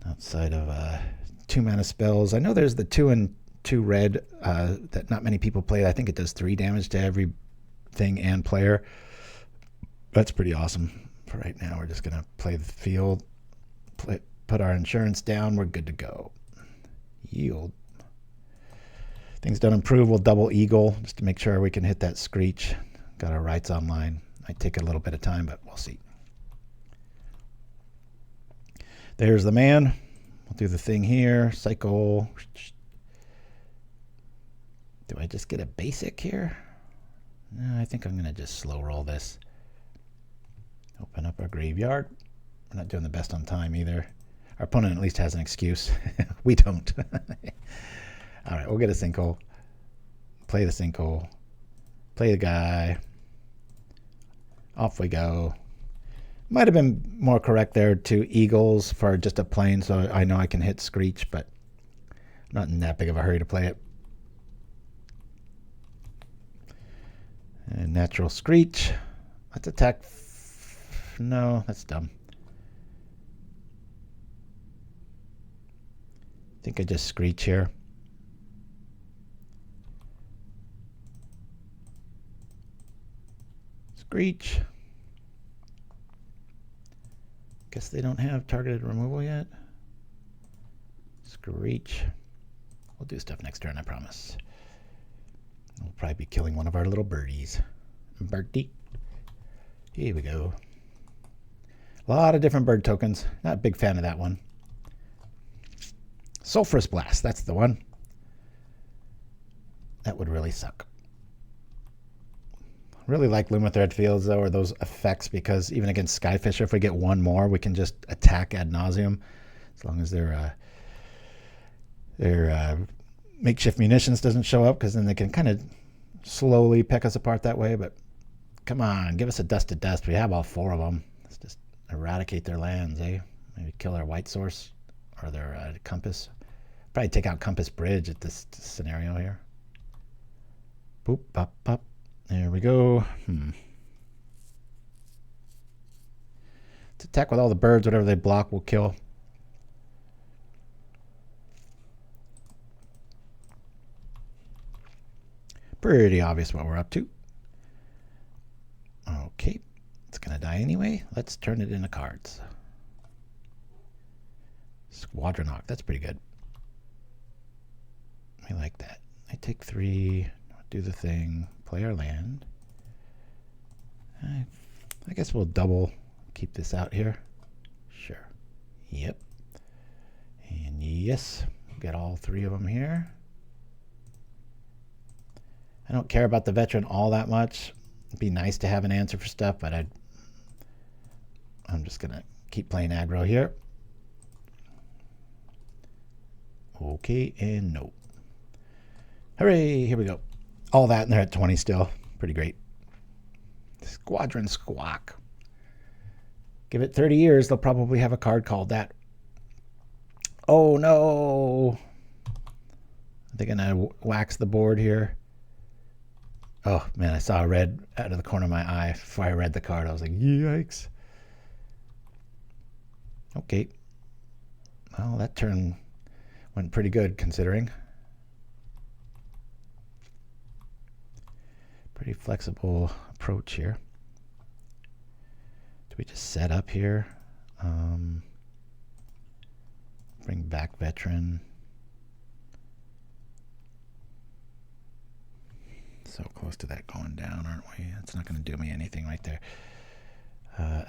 Outside of 2 mana spells. I know there's the 2 and 2 red that not many people play. I think it does 3 damage to everything and player. That's pretty awesome. For right now, we're just going to play the field, put our insurance down. We're good to go. Yield. Things don't improve. We'll double Eagle just to make sure we can hit that Screech. Got our rights online. Might take a little bit of time, but we'll see. There's the man. We'll do the thing here. Cycle. Do I just get a basic here? No, I think I'm going to just slow roll this. Open up our graveyard. We're not doing the best on time either. Our opponent at least has an excuse. We don't. All right, we'll get a Sinkhole. Play the Sinkhole. Play the guy. Off we go. Might have been more correct there to Eagles for just a plane, so I know I can hit Screech, but I'm not in that big of a hurry to play it. And natural Screech. Let's attack. No, that's dumb. think I just Screech here. Screech. Guess they don't have targeted removal yet. Screech. We'll do stuff next turn, I promise. We'll probably be killing one of our little birdies. Birdie. Here we go. A lot of different bird tokens. Not a big fan of that one. Sulphurous Blast, that's the one. That would really suck. Really like Lumithread Fields, though, or those effects, because even against Skyfisher, if we get one more, we can just attack ad nauseum, as long as their makeshift munitions doesn't show up, because then they can kind of slowly pick us apart that way. But come on, give us a dust to dust. We have all 4 of them. Let's just eradicate their lands, eh? Maybe kill their white source or their compass. Probably take out Compass Bridge at this scenario here. Boop, bop, bop. There we go. Let's attack with all the birds. Whatever they block, we'll kill. Pretty obvious what we're up to. Okay. It's going to die anyway. Let's turn it into cards. Squadron Hawk. That's pretty good. I like that. I take 3. Do the thing. Play our land. I guess we'll double keep this out here. Sure. Yep. And yes, get all 3 of them here. I don't care about the veteran all that much. It'd be nice to have an answer for stuff, but I'm just going to keep playing aggro here. Okay, and no. Hooray, here we go. All that, and they're at 20 still. Pretty great. Squadron Squawk. Give it 30 years, they'll probably have a card called that. Oh, no. Are they going to wax the board here? Oh, man, I saw a red out of the corner of my eye before I read the card. I was like, yikes. Okay. Well, that turn went pretty good, considering. Pretty flexible approach here. Do we just set up here? Bring back Veteran. So close to that going down, aren't we? That's not going to do me anything right there.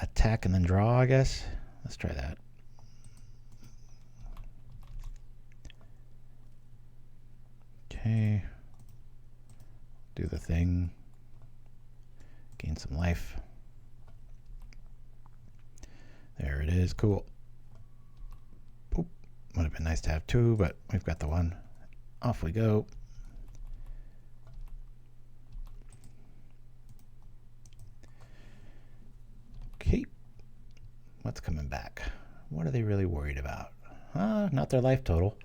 Attack and then draw, I guess. Let's try that. Okay. Do the thing. Gain some life. There it is. Cool. Boop. Would have been nice to have 2, but we've got the 1. Off we go. Okay. What's coming back? What are they really worried about? Not their life total.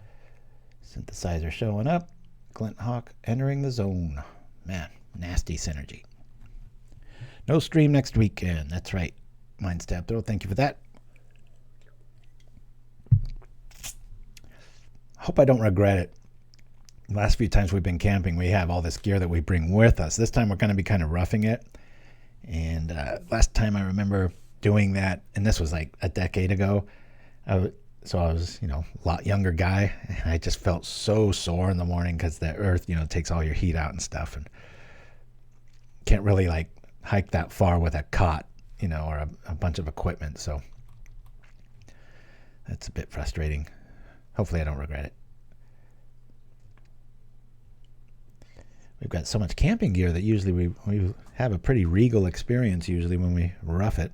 Synthesizer showing up. Glint Hawk entering the zone. Man, nasty synergy. No stream next weekend. That's right. Mind Stab Throw. Thank you for that. Hope I don't regret it. The last few times we've been camping, we have all this gear that we bring with us. This time we're going to be kind of roughing it. And last time I remember doing that, and this was like a decade ago. So I was, a lot younger guy, and I just felt so sore in the morning because the earth, takes all your heat out and stuff, and can't really hike that far with a cot, or a bunch of equipment. So that's a bit frustrating. Hopefully I don't regret it. We've got so much camping gear that usually we have a pretty regal experience usually when we rough it.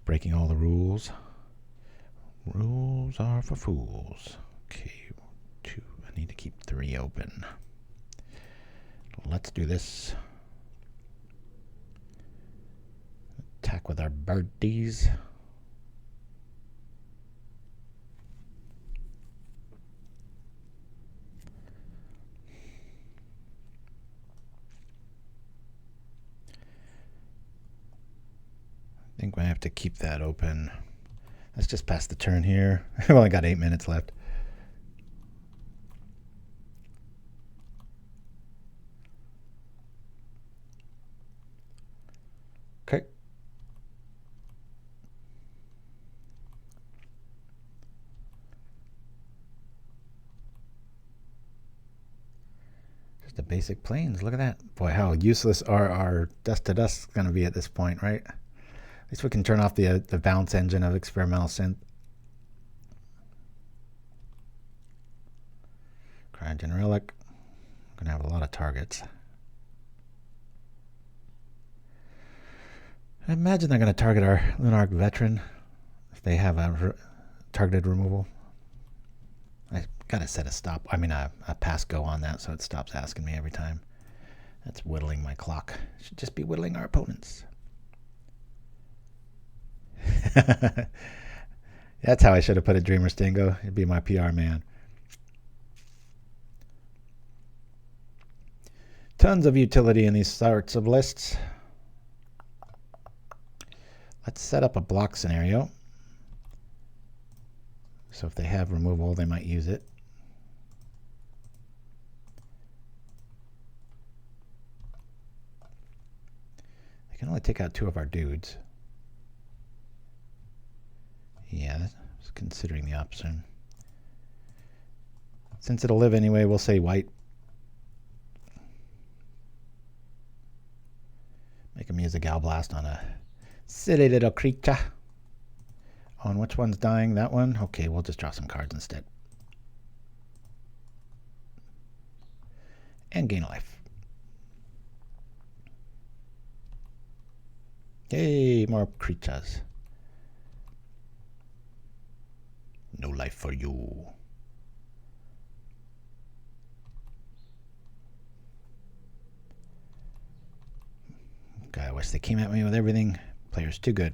Breaking all the rules. Rules are for fools. Okay, 2. I need to keep 3 open. Let's do this. Attack with our birdies. I think we have to keep that open. Let's just pass the turn here. I've only got 8 minutes left. basic planes. Look at that. Boy, how useless are our dust to dust going to be at this point, right? At least we can turn off the bounce engine of experimental synth. Cryogen relic. I'm going to have a lot of targets. I imagine they're going to target our Lunarch Veteran if they have a targeted removal. I gotta set a pass go on that so it stops asking me every time. That's whittling my clock. Should just be whittling our opponents. That's how I should have put it, Dreamer Stingo. It'd be my PR man. Tons of utility in these sorts of lists. Let's set up a block scenario. So if they have removal, they might use it. They can only take out 2 of our dudes. Yeah, I was considering the option. Since it'll live anyway, we'll say white. Make him use a Gal Blast on a silly little creature. On which one's dying? That one? Okay, we'll just draw some cards instead. And gain a life. Yay, more creatures. No life for you. God, I wish they came at me with everything. Player's too good.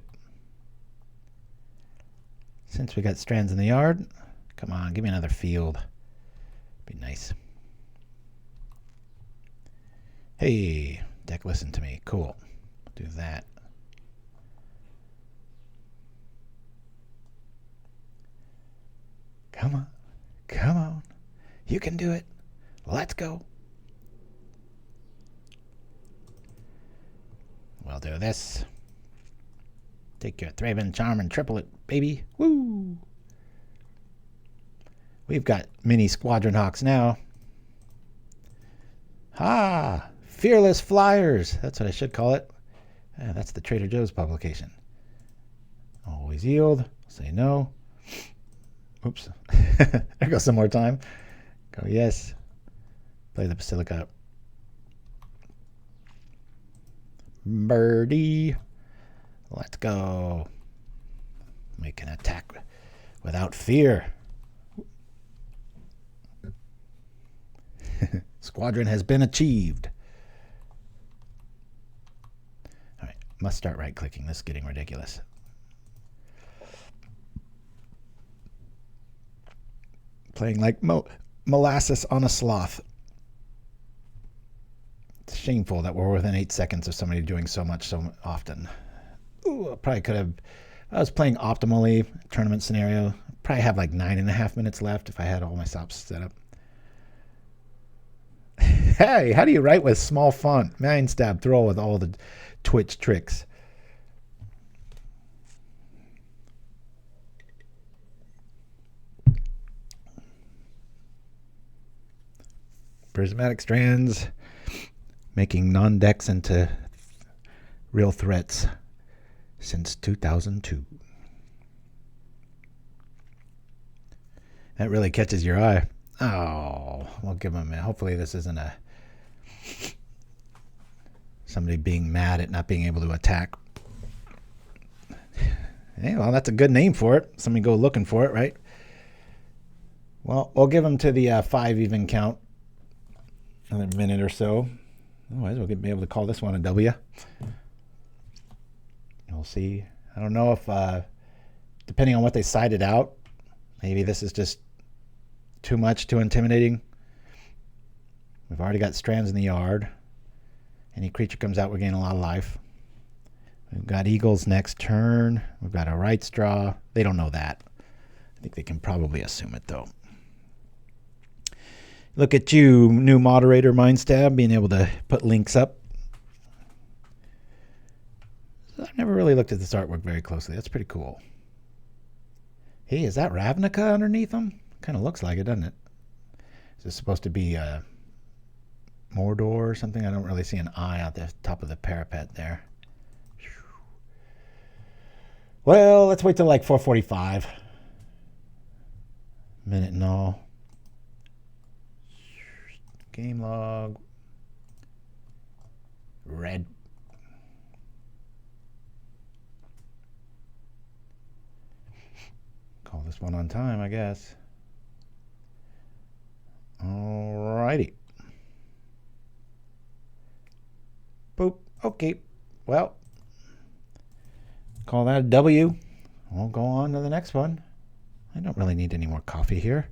Since we got Strands in the yard, come on, give me another field. Be nice. Hey, deck, listen to me. Cool. Do that. Come on. Come on. You can do it. Let's go. We'll do this. Take your Thraben Charm and triple it, baby. Woo! We've got mini Squadron Hawks now. Ha! Fearless Flyers. That's what I should call it. Yeah, that's the Trader Joe's publication. Always yield. Say no. Oops. There goes some more time. Go yes. Play the Basilica. Birdie. Let's go. We can attack without fear. Squadron has been achieved. All right, must start right-clicking. This is getting ridiculous. Playing like molasses on a sloth. It's shameful that we're within 8 seconds of somebody doing so much so often. Ooh, I probably could have. I was playing optimally, tournament scenario. Probably have like 9.5 minutes left if I had all my stops set up. Hey, how do you write with small font? Mind stab throw with all the Twitch tricks. Prismatic Strands, making non-decks into real threats since 2002. That really catches your eye. Oh, we'll give them a... Hopefully this isn't a... somebody being mad at not being able to attack. Hey, well, that's a good name for it. Somebody go looking for it, right? Well, we'll give them to the 5 even count. Another minute or so. Otherwise, we'll be able to call this one a W. We'll see. I don't know if, depending on what they sided out, maybe this is just too much, too intimidating. We've already got Strands in the yard. Any creature comes out, we're getting a lot of life. We've got Eagles next turn. We've got a Rites draw. They don't know that. I think they can probably assume it, though. Look at you, new moderator, Mindstab, being able to put links up. I've never really looked at this artwork very closely. That's pretty cool. Hey, is that Ravnica underneath them? Kind of looks like it, doesn't it? Is this supposed to be Mordor or something. I don't really see an eye at the top of the parapet there. Well, let's wait till like 4:45. Minute and all. Game log. Red. Call this one on time, I guess. Alrighty. Boop. Okay. Well, call that a W. We'll go on to the next one. I don't really need any more coffee here.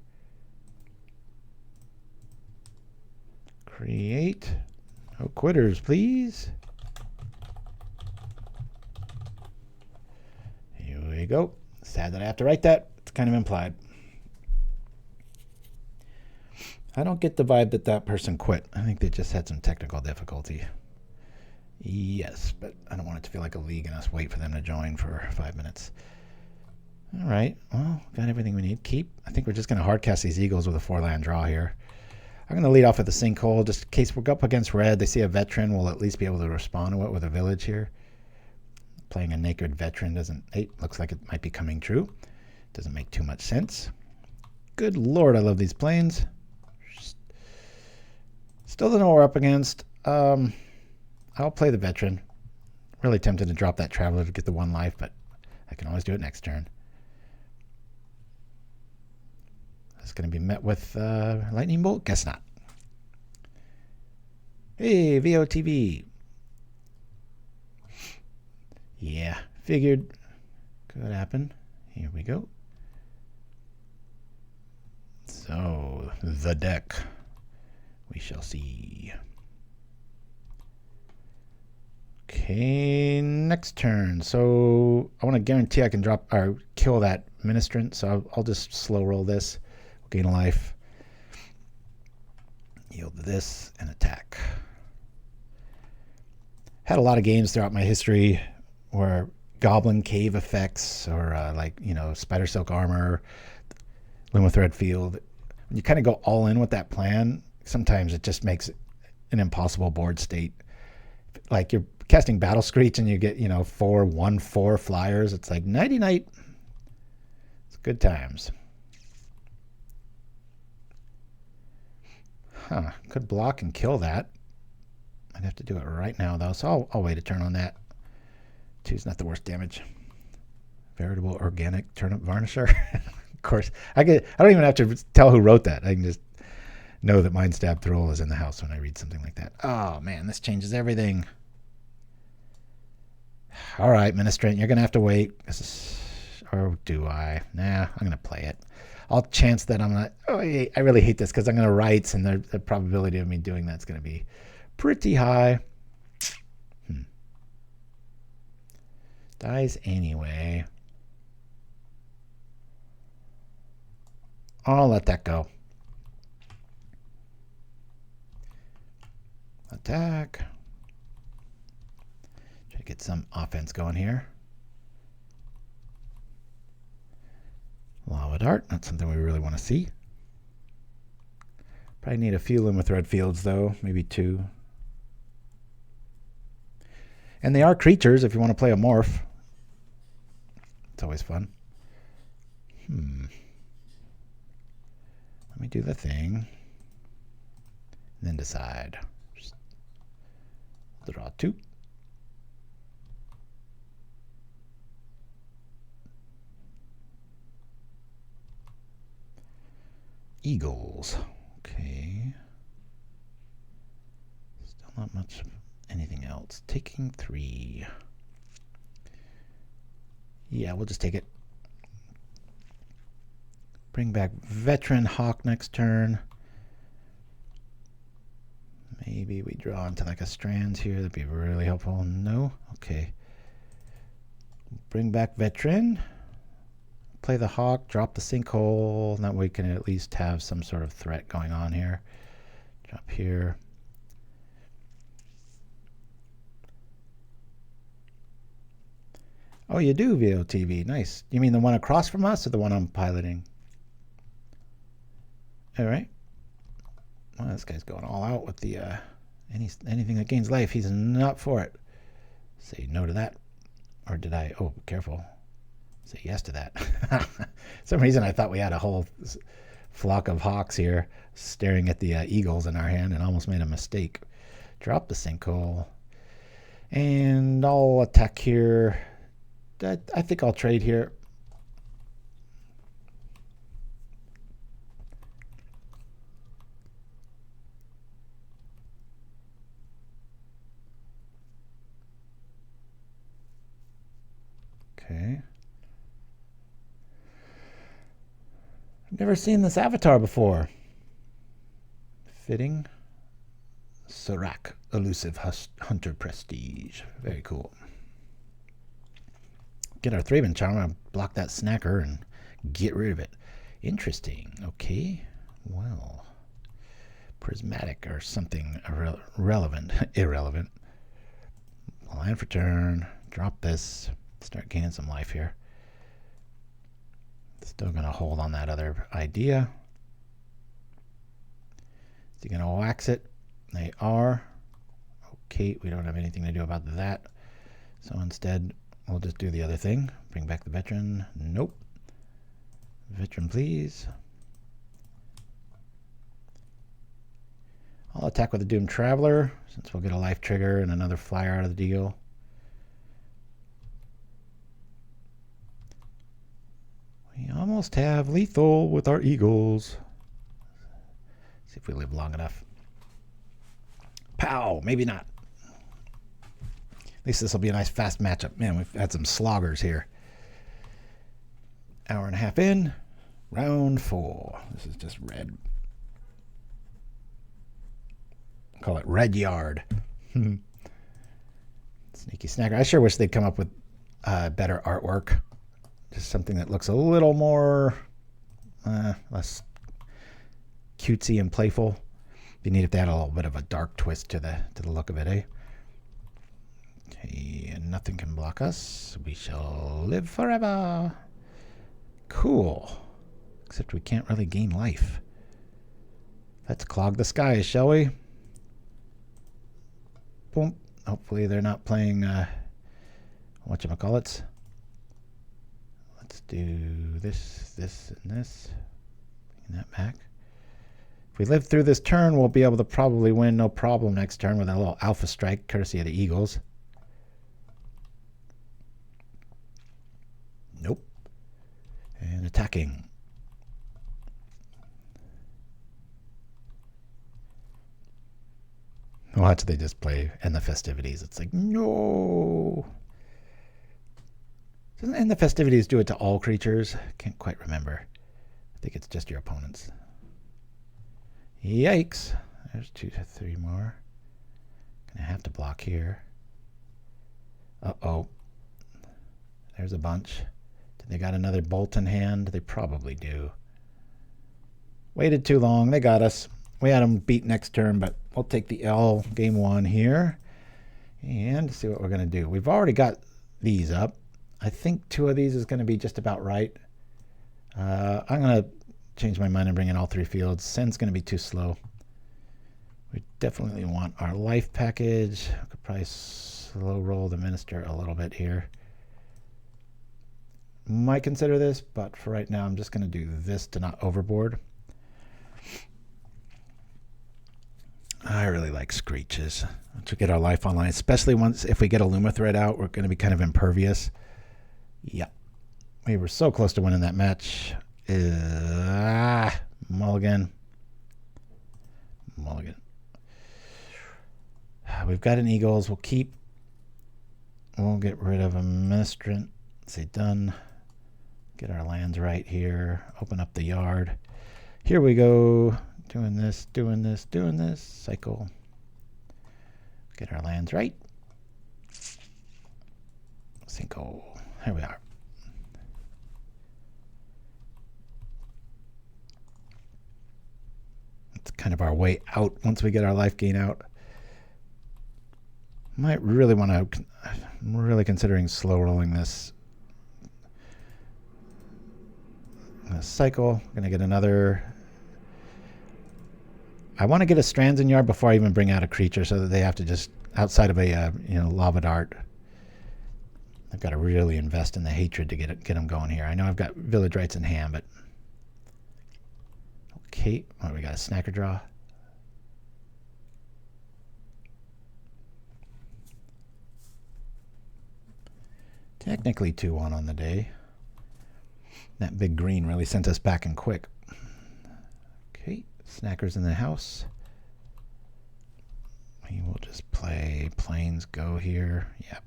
Create. No quitters, please. Here we go. Sad that I have to write that. It's kind of implied. I don't get the vibe that that person quit. I think they just had some technical difficulty. Yes, but I don't want it to feel like a league and us wait for them to join for 5 minutes. All right. Well, got everything we need. Keep. I think we're just going to hardcast these Eagles with a 4-land draw here. I'm going to lead off with the Sinkhole just in case we're up against red. They see a veteran. We'll at least be able to respond to it with a village here. Playing a naked veteran doesn't... Hey, looks like it might be coming true. Doesn't make too much sense. Good Lord, I love these planes. Still don't know what we're up against. I'll play the veteran. Really tempted to drop that traveler to get the 1 life, but I can always do it next turn. It's going to be met with lightning bolt? Guess not. Hey, VOTV. Yeah, figured. Could happen. Here we go. So, the deck. We shall see. Okay, next turn. So I want to guarantee I can drop or kill that Ministrant. So I'll just slow roll this. We'll gain a life. Yield this and attack. Had a lot of games throughout my history where Goblin Cave effects or Spider Silk Armor, Lumithread Field. When you kind of go all in with that plan, sometimes it just makes an impossible board state. Like you're casting Battle Screech and you get, 4/1/4 flyers. It's like nighty night. It's good times. Huh. Could block and kill that. I'd have to do it right now though, so I'll wait a turn on that. 2's not the worst damage. Veritable organic turnip varnisher. Of course, I don't even have to tell who wrote that. I can just know that Mindstab Thrall is in the house when I read something like that. Oh man, this changes everything. All right, Ministrant, you're gonna have to wait. Or do I? Nah, I'm gonna play it. I'll chance that I'm not. Oh, I really hate this because I'm gonna Rites, and the probability of me doing that's gonna be pretty high. Dies anyway. I'll let that go. Attack. Try to get some offense going here. Lava Dart, not something we really want to see. Probably need a few Lumithread Fields though, maybe 2. And they are creatures if you want to play a morph. It's always fun. Let me do the thing. And then decide. Just draw 2. Eagles. Okay. Still not much of anything else. Taking 3. Yeah, we'll just take it. Bring back Veteran Hawk next turn. Maybe we draw into like a Strands here. That'd be really helpful. No? Okay. Bring back Veteran. Play the Hawk, drop the Sinkhole. That way we can at least have some sort of threat going on here. Drop here. Oh, you do, VOTV. Nice. You mean the one across from us or the one I'm piloting? All right. Well, this guy's going all out with the Anything that gains life, he's not for it. Say no to that. Or did I? Oh, careful. Say yes to that. For some reason I thought we had a whole flock of hawks here staring at the eagles in our hand and almost made a mistake. Drop the sinkhole. And I'll attack here. I think I'll trade here. Okay. I've never seen this avatar before. Fitting. Serac, elusive hunter prestige. Very cool. Get our Thraben Charm and block that snacker and get rid of it. Interesting. Okay. Well. Prismatic or something irrelevant. Land for turn. Drop this. Start gaining some life here. Still going to hold on that other idea. Is he going to wax it? They are. Okay, we don't have anything to do about that. So instead, we'll just do the other thing. Bring back the veteran. Nope. Veteran, please. I'll attack with the Doomed Traveler, since we'll get a life trigger and another flyer out of the deal. We almost have lethal with our eagles. See if we live long enough. Pow! Maybe not. At least this will be a nice fast matchup. Man, we've had some sloggers here. Hour and a half in. Round 4. This is just red. Call it Red Yard. Sneaky snacker. I sure wish they'd come up with better artwork. Just something that looks a little more less cutesy and playful. Be neat if they had a little bit of a dark twist to the look of it, eh? Okay, and nothing can block us. We shall live forever. Cool. Except we can't really gain life. Let's clog the skies, shall we? Boom. Hopefully they're not playing whatchamacallits. Let's do this, this, and this. Bring that back. If we live through this turn, we'll be able to probably win no problem next turn with a little alpha strike, courtesy of the Eagles. Nope. And attacking. Watch, they just play End the Festivities. It's like, no. Doesn't End the Festivities do it to all creatures? Can't quite remember. I think it's just your opponents. Yikes. There's 2 to 3 more. Gonna have to block here. Uh-oh. There's a bunch. Do they got another bolt in hand? They probably do. Waited too long. They got us. We had them beat next turn, but we'll take the L game 1 here. And see what we're going to do. We've already got these up. I think 2 of these is going to be just about right. I'm going to change my mind and bring in all 3 fields. Cenn's going to be too slow. We definitely want our life package. I could probably slow roll the Minister a little bit here. Might consider this, but for right now I'm just going to do this to not overboard. I really like Screeches to get our life online, especially if we get a Lumithread out, we're going to be kind of impervious. Yeah. We were so close to winning that match. Mulligan. Mulligan. We've got an Eagles. We'll keep. We'll get rid of a Ministrant. Say done. Get our lands right here. Open up the yard. Here we go. Doing this, doing this, doing this. Cycle. Get our lands right. Sinkhole. Here we are. It's kind of our way out once we get our life gain out. Might really want to. I'm really considering slow rolling this. I'm gonna cycle. Gonna get another I want to get a Strands in yard before I even bring out a creature, so that they have to just, outside of a Lava Dart. I've got to really invest in the hatred to get them going here. I know I've got Village Rites in hand, but okay. What we got? A Snacker draw. Technically 2-1 on the day. That big green really sent us back in quick. Okay, Snackers in the house. We will just play Plains Go here. Yep.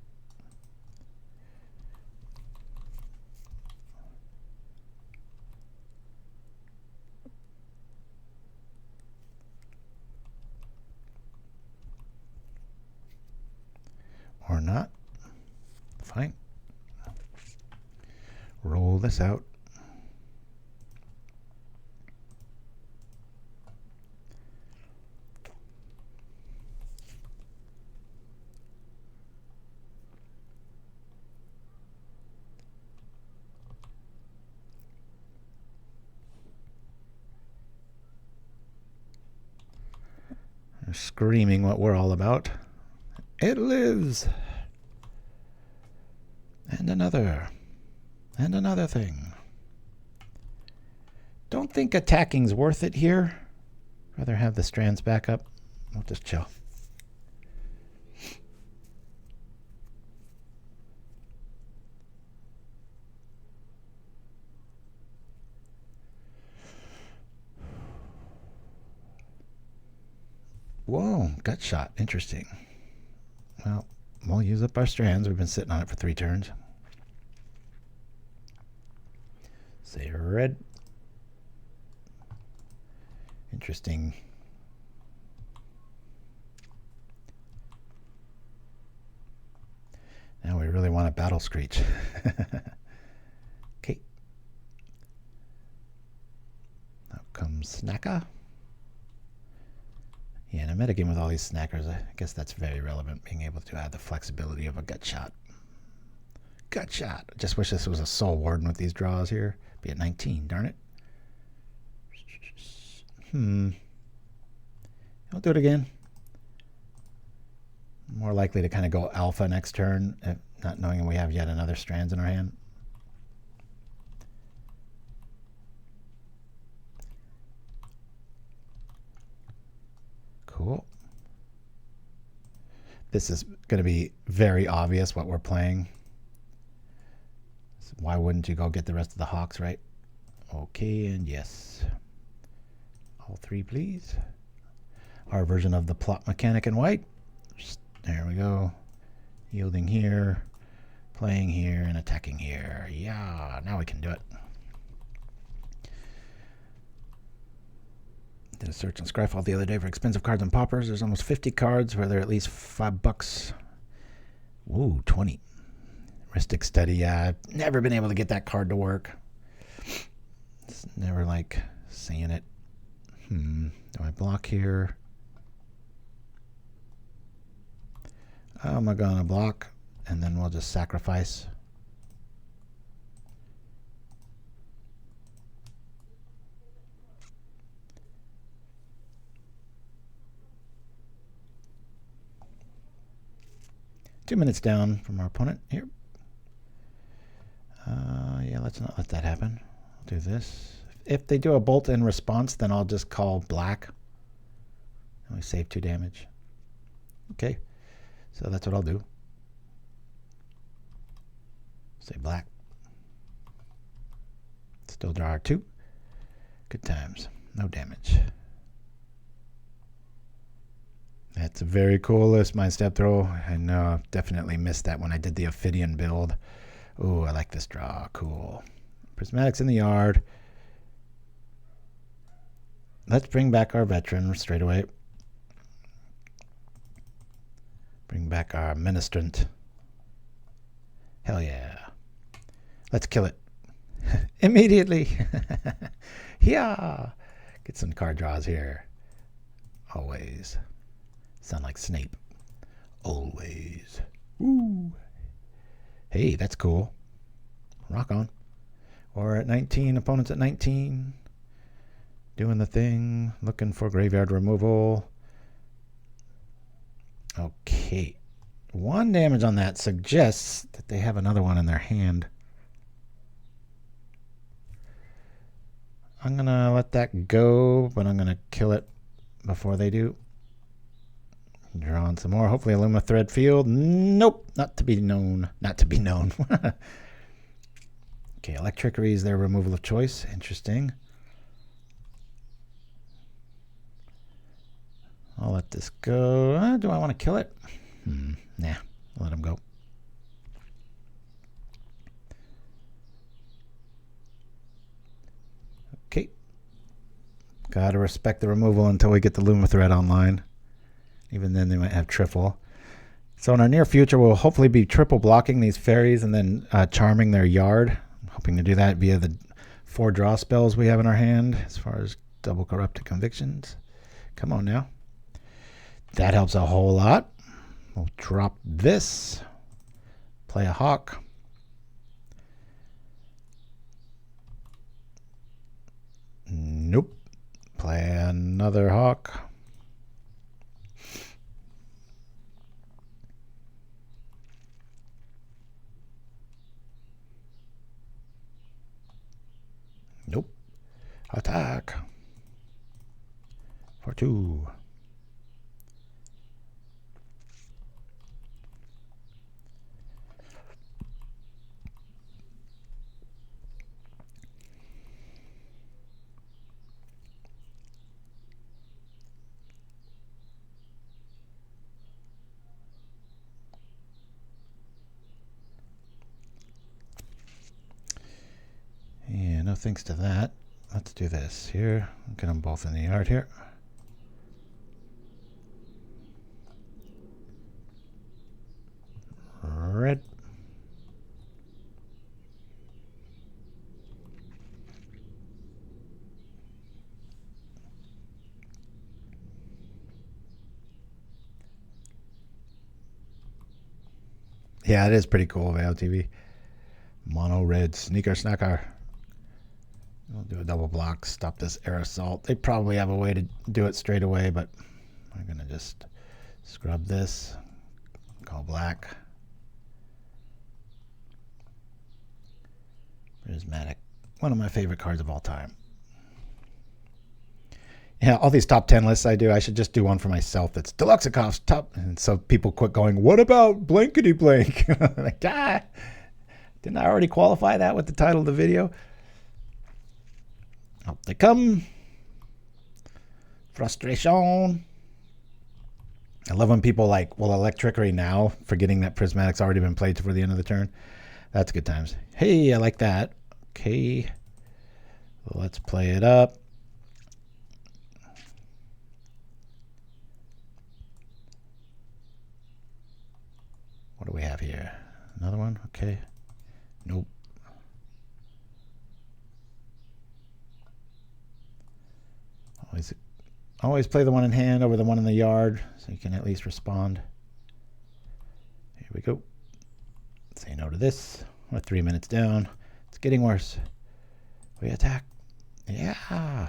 Or not. Fine. Roll this out. They're screaming what we're all about. It lives! And another. And another thing. Don't think attacking's worth it here. Rather have the Strands back up. We'll just chill. Whoa, gut shot. Interesting. Well, we'll use up our Strands. We've been sitting on it for 3 turns. Say red. Interesting. Now we really want a Battle Screech. Okay. Now comes Snacker. Yeah, in a metagame with all these Snackers, I guess that's very relevant, being able to add the flexibility of a gut shot. Gut shot. I just wish this was a Soul Warden with these draws here. Be at 19, darn it. I'll do it again. More likely to kind of go alpha next turn, not knowing we have yet another Strands in our hand. Cool. This is going to be very obvious what we're playing. So why wouldn't you go get the rest of the Hawks, right? Okay, and yes. All 3, please. Our version of the plot mechanic in white. There we go. Yielding here, playing here, and attacking here. Yeah, now we can do it. Did a search on Scryfall the other day for expensive cards and Paupers. There's almost 50 cards where they're at least $5. Ooh, 20. Ristic Study, yeah. I've never been able to get that card to work. It's never like seeing it. Do I block here? I'm gonna block, and then we'll just sacrifice. Two minutes down from our opponent here. Yeah, let's not let that happen. I'll do this. If they do a bolt in response, then I'll just call black. And we save 2 damage. Okay, so that's what I'll do. Say black. Still draw our 2. Good times. No damage. That's a very cool list, my step throw. I know I've definitely missed that when I did the Ophidian build. Ooh, I like this draw. Cool. Prismatic's in the yard. Let's bring back our veteran straight away. Bring back our Ministrant. Hell yeah. Let's kill it. Immediately. Yeah. Get some card draws here. Always. Sound like Snape. Always. Woo. Hey, that's cool. Rock on. Or at 19, opponents at 19. Doing the thing. Looking for graveyard removal. Okay. 1 damage on that suggests that they have another one in their hand. I'm going to let that go, but I'm going to kill it before they do. Draw on some more. Hopefully a Lumithread Field. Nope. Not to be known. Not to be known. Okay, Electrickery is their removal of choice. Interesting. I'll let this go. Do I want to kill it? Nah, I'll let him go. Okay. Gotta respect the removal until we get the Lumithread online. Even then they might have triple. So in our near future, we'll hopefully be triple blocking these fairies and then charming their yard. I'm hoping to do that via the 4 draw spells we have in our hand as far as double corrupted convictions. Come on now. That helps a whole lot. We'll drop this. Play a hawk. Nope. Play another hawk. Nope. Attack. For 2. Yeah, no thanks to that. Let's do this here. Get them both in the yard here. Red. Yeah, it is pretty cool, Val TV. Mono red sneaker snacker. We'll do a double block, stop this air assault. They probably have a way to do it straight away, but I'm going to just scrub this, go black. Prismatic. One of my favorite cards of all time. Yeah, all these top 10 lists I do, I should just do one for myself that's deluxeicoff's top. And so people quit going, what about blankety blank? Like, didn't I already qualify that with the title of the video? Up they come. Frustration. I love when people like, well, Electrickery now, forgetting that Prismatic's already been played before the end of the turn. That's good times. Hey, I like that. Okay. Let's play it up. What do we have here? Another one? Okay. Nope. Always play the one in hand over the one in the yard so you can at least respond. Here we go. Say no to this. We're 3 minutes down. It's getting worse. We attack. Yeah.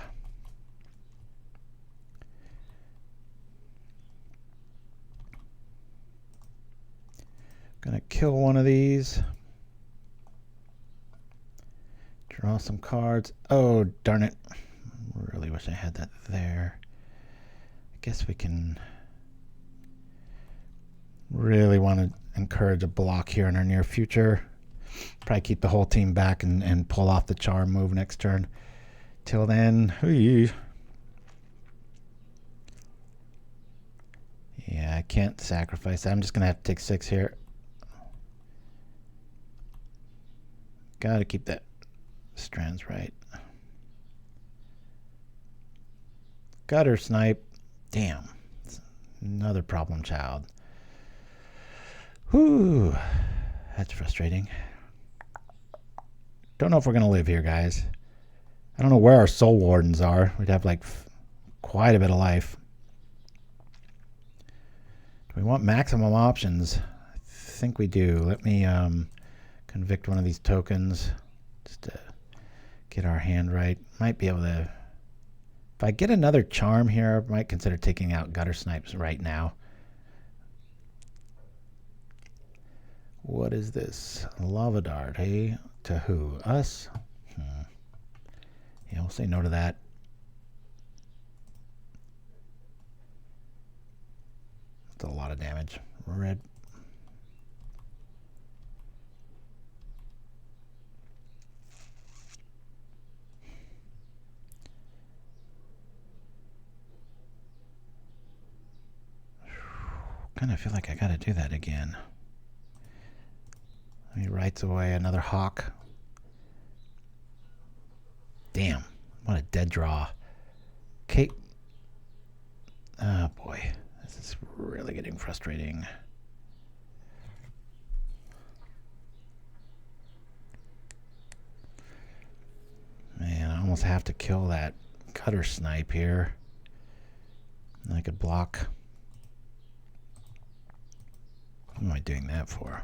Gonna kill one of these. Draw some cards. Oh, darn it. Really wish I had that there. I guess we can really want to encourage a block here in our near future. Probably keep the whole team back and pull off the charm move next turn. Till then, yeah, I can't sacrifice that. I'm just going to have to take 6 here. Got to keep that strands right. Gutter snipe. Damn. It's another problem child. Whew. That's frustrating. Don't know if we're going to live here, guys. I don't know where our Soul Wardens are. We'd have like quite a bit of life. Do we want maximum options? I think we do. Let me convict one of these tokens just to get our hand right. Might be able to If I get another charm here, I might consider taking out Gutter Snipes right now. What is this? Lava Dart, hey? To who? Us? Yeah, we'll say no to that. That's a lot of damage. Red. Kind of feel like I gotta do that again. He writes away another Hawk. Damn, what a dead draw. Okay. Oh boy, this is really getting frustrating. Man, I almost have to kill that Gutter Snipe here. And I could block. What am I doing that for?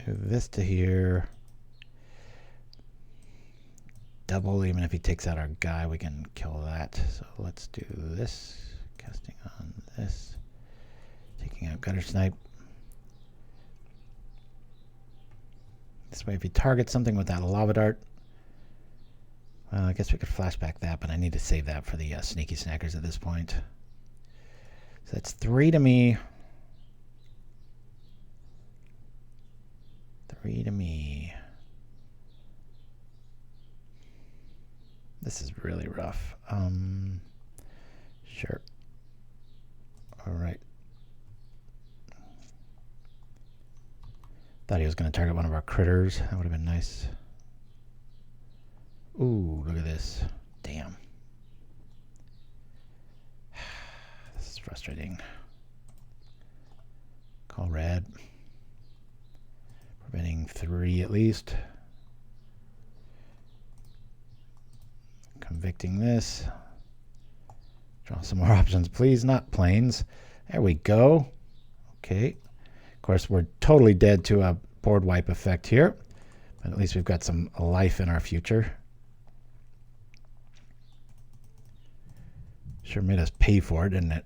Do this to here. Double, even if he takes out our guy, we can kill that. So let's do this. Casting on this. Taking out Gutter Snipe. This way, if he targets something with that Lava Dart, well, I guess we could flashback that, but I need to save that for the Sneaky Snackers at this point. So that's 3 to me. 3 to me. This is really rough. Sure. All right. Thought he was going to target one of our critters. That would have been nice. Ooh, look at this. Damn. This is frustrating. Call red. Preventing 3 at least. Convicting this. Draw some more options, please. Not planes. There we go. Okay. Of course, we're totally dead to a board wipe effect here. But at least we've got some life in our future. Sure made us pay for it, didn't it?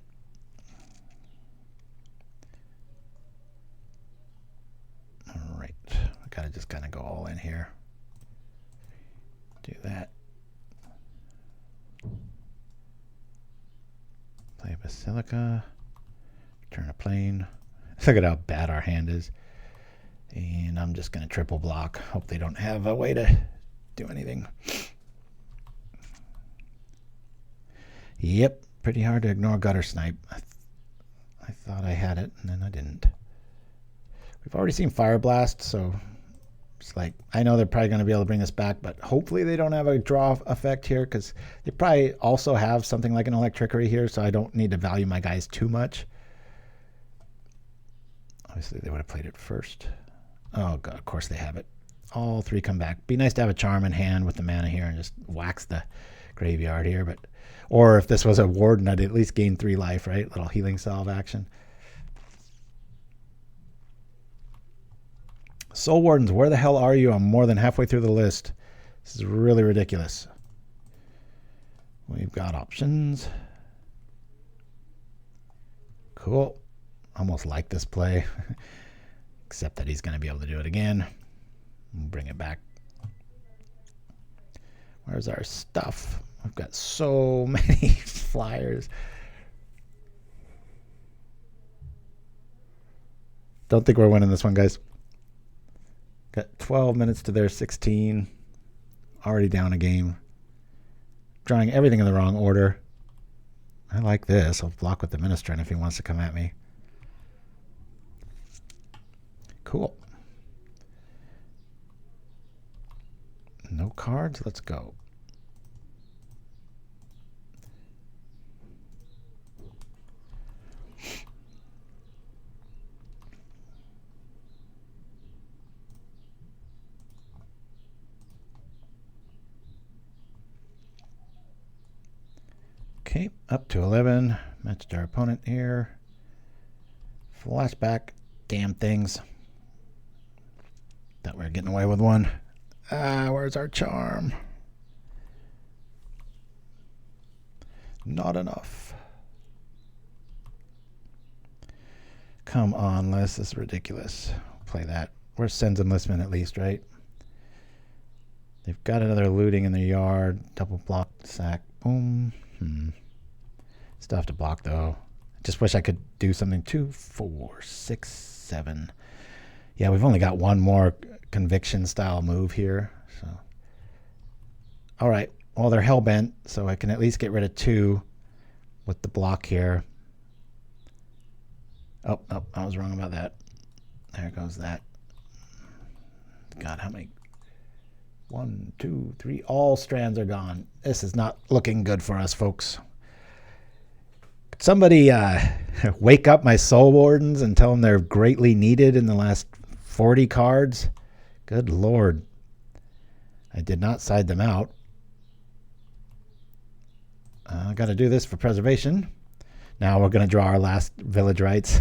All right. I gotta just kind of go all in here. Do that. Play Basilica. Turn a plane. Look at how bad our hand is. And I'm just going to triple block. Hope they don't have a way to do anything. Yep. Pretty hard to ignore Gutter Snipe. I thought I had it, and then I didn't. We've already seen Fire Blast, so it's like, I know they're probably going to be able to bring this back, but hopefully they don't have a draw effect here, because they probably also have something like an Electrickery here, so I don't need to value my guys too much. Obviously, they would have played it first. Oh, God, of course they have it. All 3 come back. Be nice to have a charm in hand with the mana here and just wax the graveyard here. But, or if this was a Warden, I'd at least gain 3 life, right? Little healing salve action. Soul Wardens, where the hell are you? I'm more than halfway through the list. This is really ridiculous. We've got options. Cool. Almost like this play, except that he's going to be able to do it again. We'll bring it back. Where's our stuff? I've got so many flyers. Don't think we're winning this one, guys. Got 12 minutes to their 16. Already down a game. Drawing everything in the wrong order. I like this. I'll block with the Ministrant if he wants to come at me. Cool. No cards. Let's go. Okay, up to 11. Matched our opponent here. Flashback. Damn things. Thought we were getting away with one. Where's our charm? Not enough. Come on, Les. This is ridiculous. Play that. Where's Cenn's Enlistment at least, right? They've got another looting in their yard. Double block sack. Boom. Still have to block, though. Just wish I could do something. 2, 4, 6, 7. Yeah, we've only got one more conviction style move here. So, all right. Well, they're hellbent, so I can at least get rid of 2 with the block here. Oh, I was wrong about that. There goes that. God, how many? 1, 2, 3. All strands are gone. This is not looking good for us, folks. Could somebody wake up my Soul Wardens and tell them they're greatly needed in the last 40 cards? Good Lord. I did not side them out. I got to do this for preservation. Now we're going to draw our last Village Rites.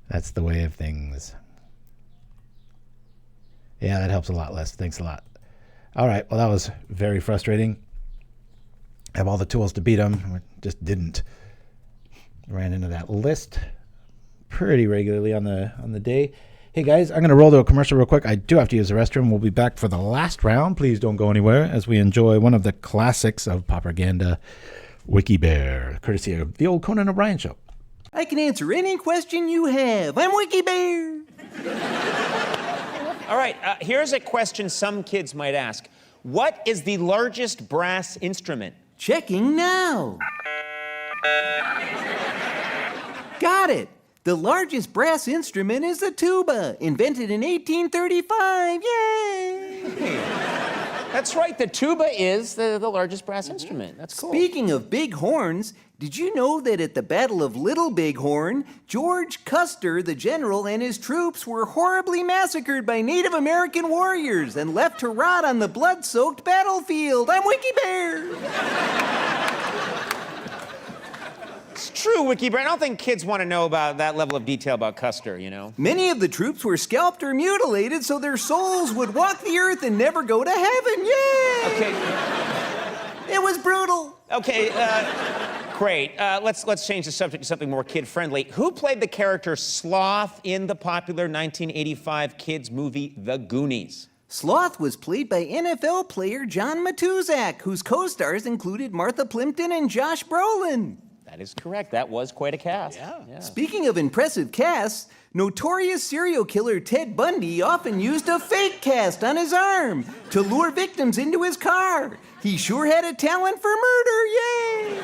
That's the way of things. Yeah, that helps a lot, Les. Thanks a lot. All right. Well, that was very frustrating. I have all the tools to beat them. Just didn't. Ran into that list pretty regularly on the day. Hey, guys, I'm going to roll to a commercial real quick. I do have to use the restroom. We'll be back for the last round. Please don't go anywhere as we enjoy one of the classics of propaganda, Wiki Bear, courtesy of the old Conan O'Brien show. I can answer any question you have. I'm Wiki Bear. All right, here's a question some kids might ask. What is the largest brass instrument? Checking now. Got it. The largest brass instrument is the tuba, invented in 1835. Yay! That's right, the tuba is the largest brass instrument. That's cool. Speaking of big horns, did you know that at the Battle of Little Bighorn, George Custer, the general, and his troops were horribly massacred by Native American warriors and left to rot on the blood-soaked battlefield? I'm Wiki Bear. It's true, Wiki Bear. I don't think kids want to know about that level of detail about Custer, you know? Many of the troops were scalped or mutilated so their souls would walk the earth and never go to heaven. Yay! Okay. It was brutal. Okay, great. Let's change the subject to something more kid-friendly. Who played the character Sloth in the popular 1985 kids movie The Goonies? Sloth was played by NFL player John Matuzak, whose co-stars included Martha Plimpton and Josh Brolin. That is correct. That was quite a cast. Yeah. Speaking of impressive casts, notorious serial killer Ted Bundy often used a fake cast on his arm to lure victims into his car. He sure had a talent for murder, yay!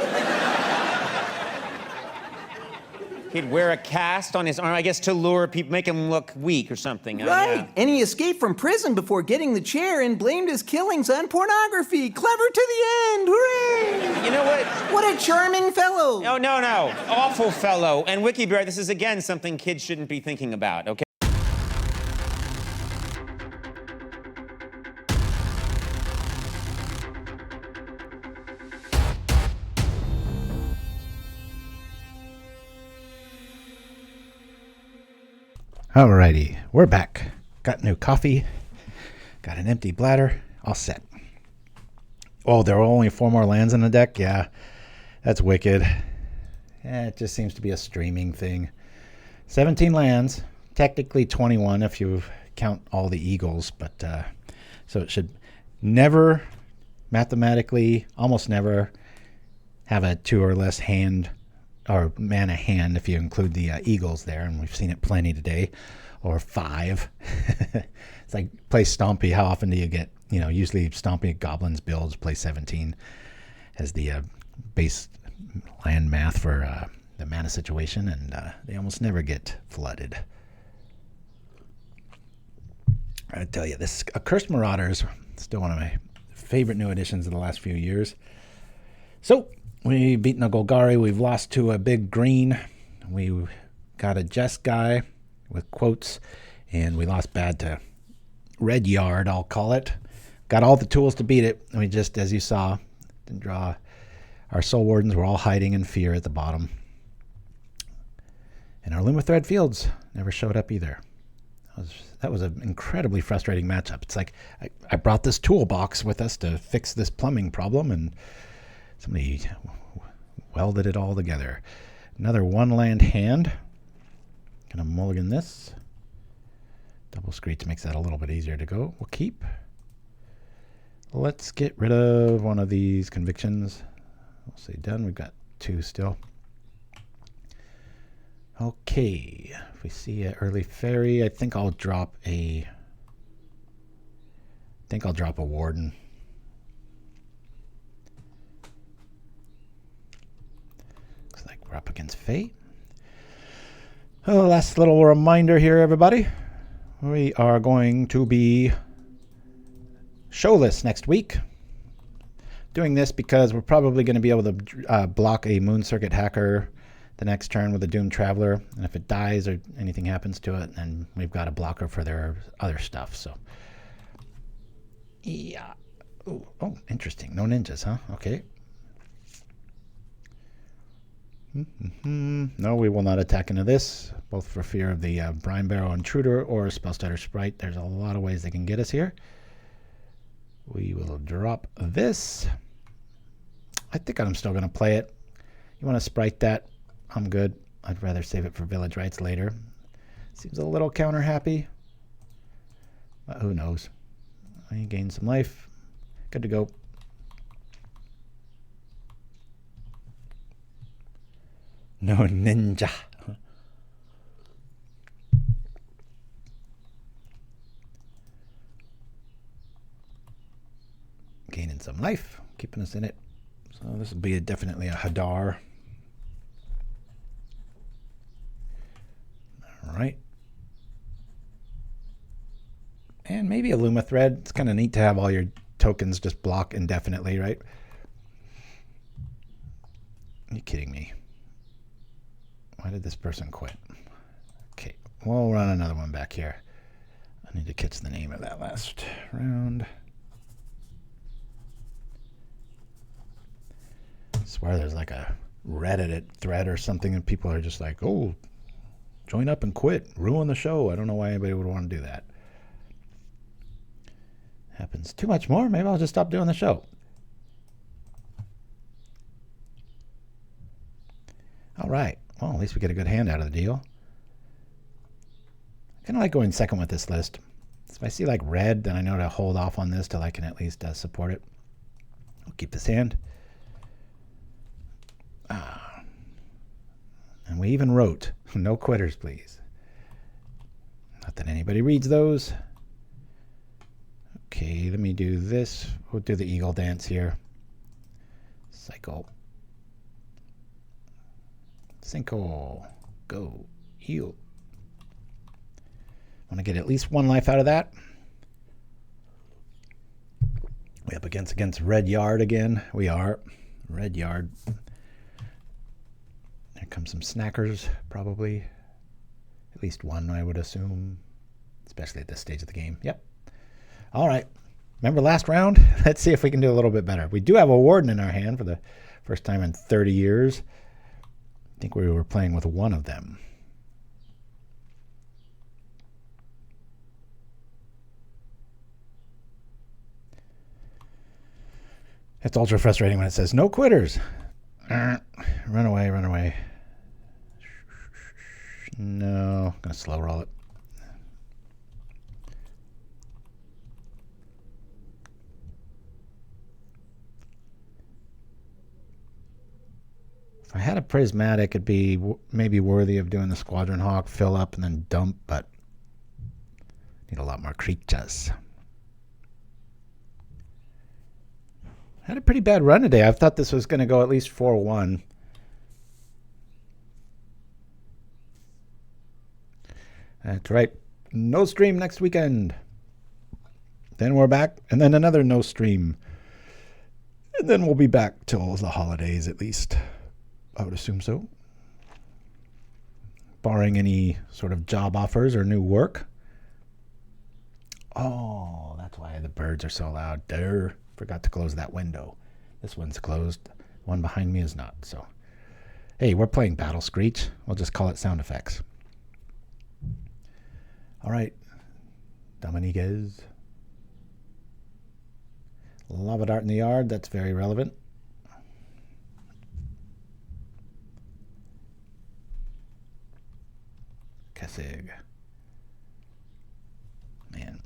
He'd wear a cast on his arm, I guess, to lure people, make him look weak or something. Right, Yeah. and he escaped from prison before getting the chair and blamed his killings on pornography. Clever to the end, hooray! You know what? What a charming fellow. No. Awful fellow. And Wiki Bear, this is, again, something kids shouldn't be thinking about, okay? Alrighty, we're back. Got new coffee. Got an empty bladder. All set. Oh, there are only 4 more lands in the deck? Yeah, that's wicked. It just seems to be a streaming thing. 17 lands. Technically 21 if you count all the eagles. But so it should never, mathematically, almost never have a 2 or less hand or mana hand if you include the eagles there, and we've seen it plenty today, or 5. It's like play Stompy. How often do you get, usually Stompy Goblins builds play 17 as the base land math for the mana situation, and they almost never get flooded. I tell you, this Accursed Marauder is still one of my favorite new additions of the last few years. So, we've beaten a Golgari. We've lost to a big green. We got a Jess guy with quotes, and we lost bad to Red Yard, I'll call it. Got all the tools to beat it. And we just, as you saw, didn't draw. Our Soul Wardens were all hiding in fear at the bottom. And our Lumithread Fields never showed up either. That was an incredibly frustrating matchup. It's like I brought this toolbox with us to fix this plumbing problem, and Somebody welded it all together. Another 1-land hand. Gonna mulligan this. Double Screech makes that a little bit easier to go. We'll keep. Let's get rid of one of these convictions. We'll say done. We've got 2 still. Okay. If we see an early fairy, I think I'll drop a warden. Looks like we're up against fate. Oh, last little reminder here, everybody. We are going to be showless next week. Doing this because we're probably going to be able to block a Moon Circuit hacker the next turn with a Doomed Traveler. And if it dies or anything happens to it, then we've got a blocker for their other stuff. So, yeah. Ooh, oh, interesting. No ninjas, huh? Okay. No, we will not attack into this, both for fear of the Brine Barrow Intruder or Spellstutter Sprite. There's a lot of ways they can get us here. We will drop this. I think I'm still going to play it. You want to sprite that? I'm good. I'd rather save it for Village Rites later. Seems a little counter happy. But who knows? I gained some life. Good to go. No ninja. Gaining some life, keeping us in it. So this will be definitely a Hadar. All right. And maybe a Lumithread. It's kind of neat to have all your tokens just block indefinitely, right? Are you kidding me? Why did this person quit? Okay, we'll run another one back here. I need to catch the name of that last round. I swear there's like a Reddit thread or something and people are just like, oh, join up and quit. Ruin the show. I don't know why anybody would want to do that. Happens too much more. Maybe I'll just stop doing the show. All right. Well, at least we get a good hand out of the deal. I kind of like going second with this list. If I see like red, then I know to hold off on this till I can at least support it. I'll keep this hand. And we even wrote, no quitters, please. Not that anybody reads those. Okay, let me do this. We'll do the eagle dance here. Cycle. Sinkhole. Go. Heal. Want to get at least 1 life out of that. We up against Red Yard again. We are. Red Yard. There comes some snackers, probably. At least 1, I would assume. Especially at this stage of the game. Yep. All right. Remember last round? Let's see if we can do a little bit better. We do have a Warden in our hand for the first time in 30 years. I think we were playing with 1 of them. It's ultra frustrating when it says, no quitters. Run away, run away. No, I'm going to slow roll it. If I had a prismatic, it'd be maybe worthy of doing the Squadron Hawk, fill up, and then dump, but need a lot more creatures. Had a pretty bad run today. I thought this was going to go at least 4-1. That's right. No stream next weekend. Then we're back, and then another no stream. And then we'll be back till the holidays at least. I would assume so. Barring any sort of job offers or new work. Oh, that's why the birds are so loud. There. Forgot to close that window. This one's closed. One behind me is not. So, hey, we're playing Battle Screech. We'll just call it sound effects. All right. Dominiguez. Lava Dart in the yard. That's very relevant. Kessig. Man.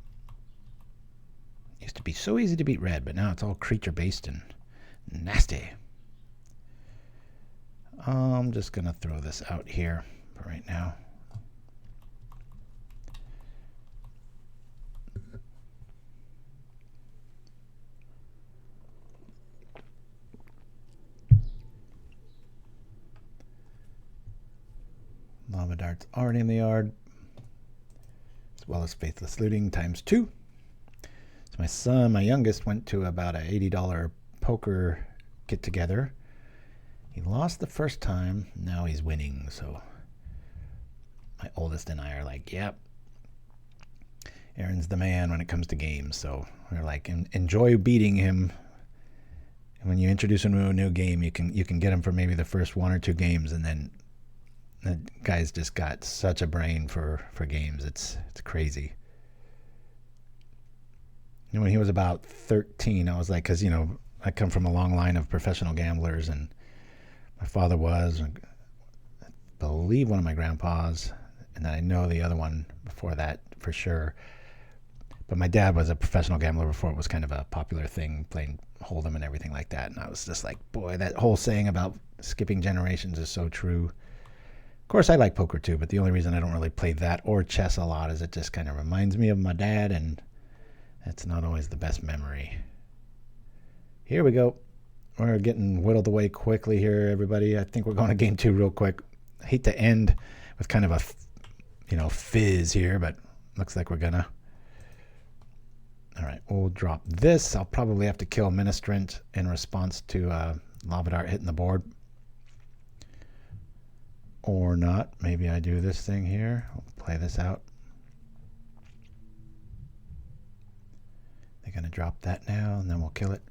Used to be so easy to beat red, but now it's all creature-based and nasty. I'm just going to throw this out here for right now. Lava Dart's already in the yard, as well as Faithless Looting ×2. So my son, my youngest, went to about an $80 poker get-together. He lost the first time, now he's winning, so my oldest and I are like, yep, Aaron's the man when it comes to games, so we're like, enjoy beating him. And when you introduce him to a new game, you can get him for maybe the first 1 or 2 games, and then that guy's just got such a brain for games. It's crazy. You know, when he was about 13, I was like, because, you know, I come from a long line of professional gamblers, and my father was, I believe, one of my grandpas, and then I know the other one before that for sure. But my dad was a professional gambler before it was kind of a popular thing, playing Hold'em and everything like that. And I was just like, boy, that whole saying about skipping generations is so true. Of course, I like poker too, but the only reason I don't really play that or chess a lot is it just kind of reminds me of my dad, and that's not always the best memory. Here we go. We're getting whittled away quickly here, everybody. I think we're going to game 2 real quick. I hate to end with kind of a, fizz here, but looks like we're gonna. All right, we'll drop this. I'll probably have to kill Ministrant in response to Lava Dart hitting the board. Or not. Maybe I do this thing here. I'll play this out. They're going to drop that now, and then we'll kill it.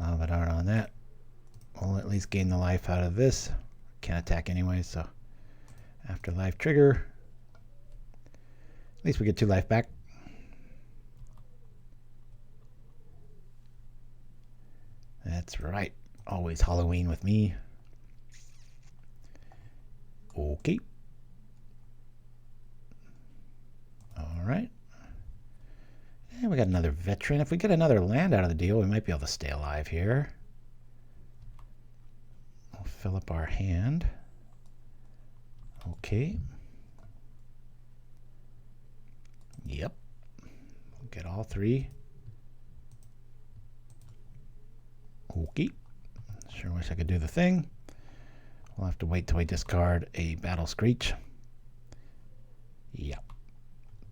Lava Dart on that. We'll at least gain the life out of this. Can't attack anyway, so afterlife trigger. At least we get 2 life back. That's right. Always Halloween with me. Okay. All right. And we got another veteran. If we get another land out of the deal, we might be able to stay alive here. We'll fill up our hand. Okay. Yep. We'll get all 3. Okay. Sure wish I could do the thing. We'll have to wait till we discard a Battle Screech. Yep.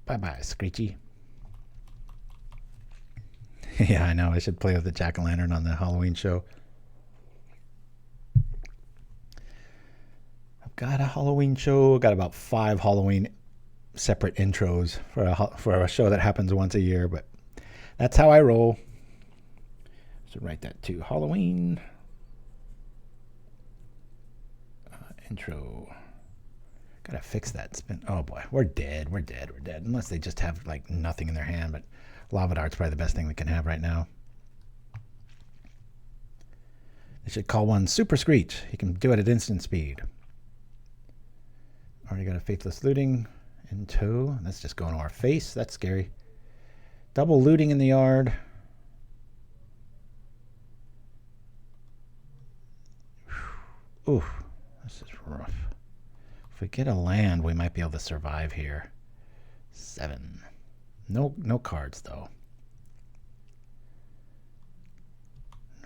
Bye-bye, Screechy. Yeah, I know. I should play with the jack-o'-lantern on the Halloween show. I've got a Halloween show. I've got about 5 Halloween separate intros for a show that happens once a year, but that's how I roll. So write that too. Halloween intro. Gotta fix that spin. Oh boy, we're dead. We're dead. We're dead. Unless they just have like nothing in their hand. But Lava Dart's probably the best thing we can have right now. They should call one Super Screech. He can do it at instant speed. Already got a Faithless Looting in tow. That's just going to our face. That's scary. Double looting in the yard. Ooh, this is rough. If we get a land, we might be able to survive here. 7. No cards, though.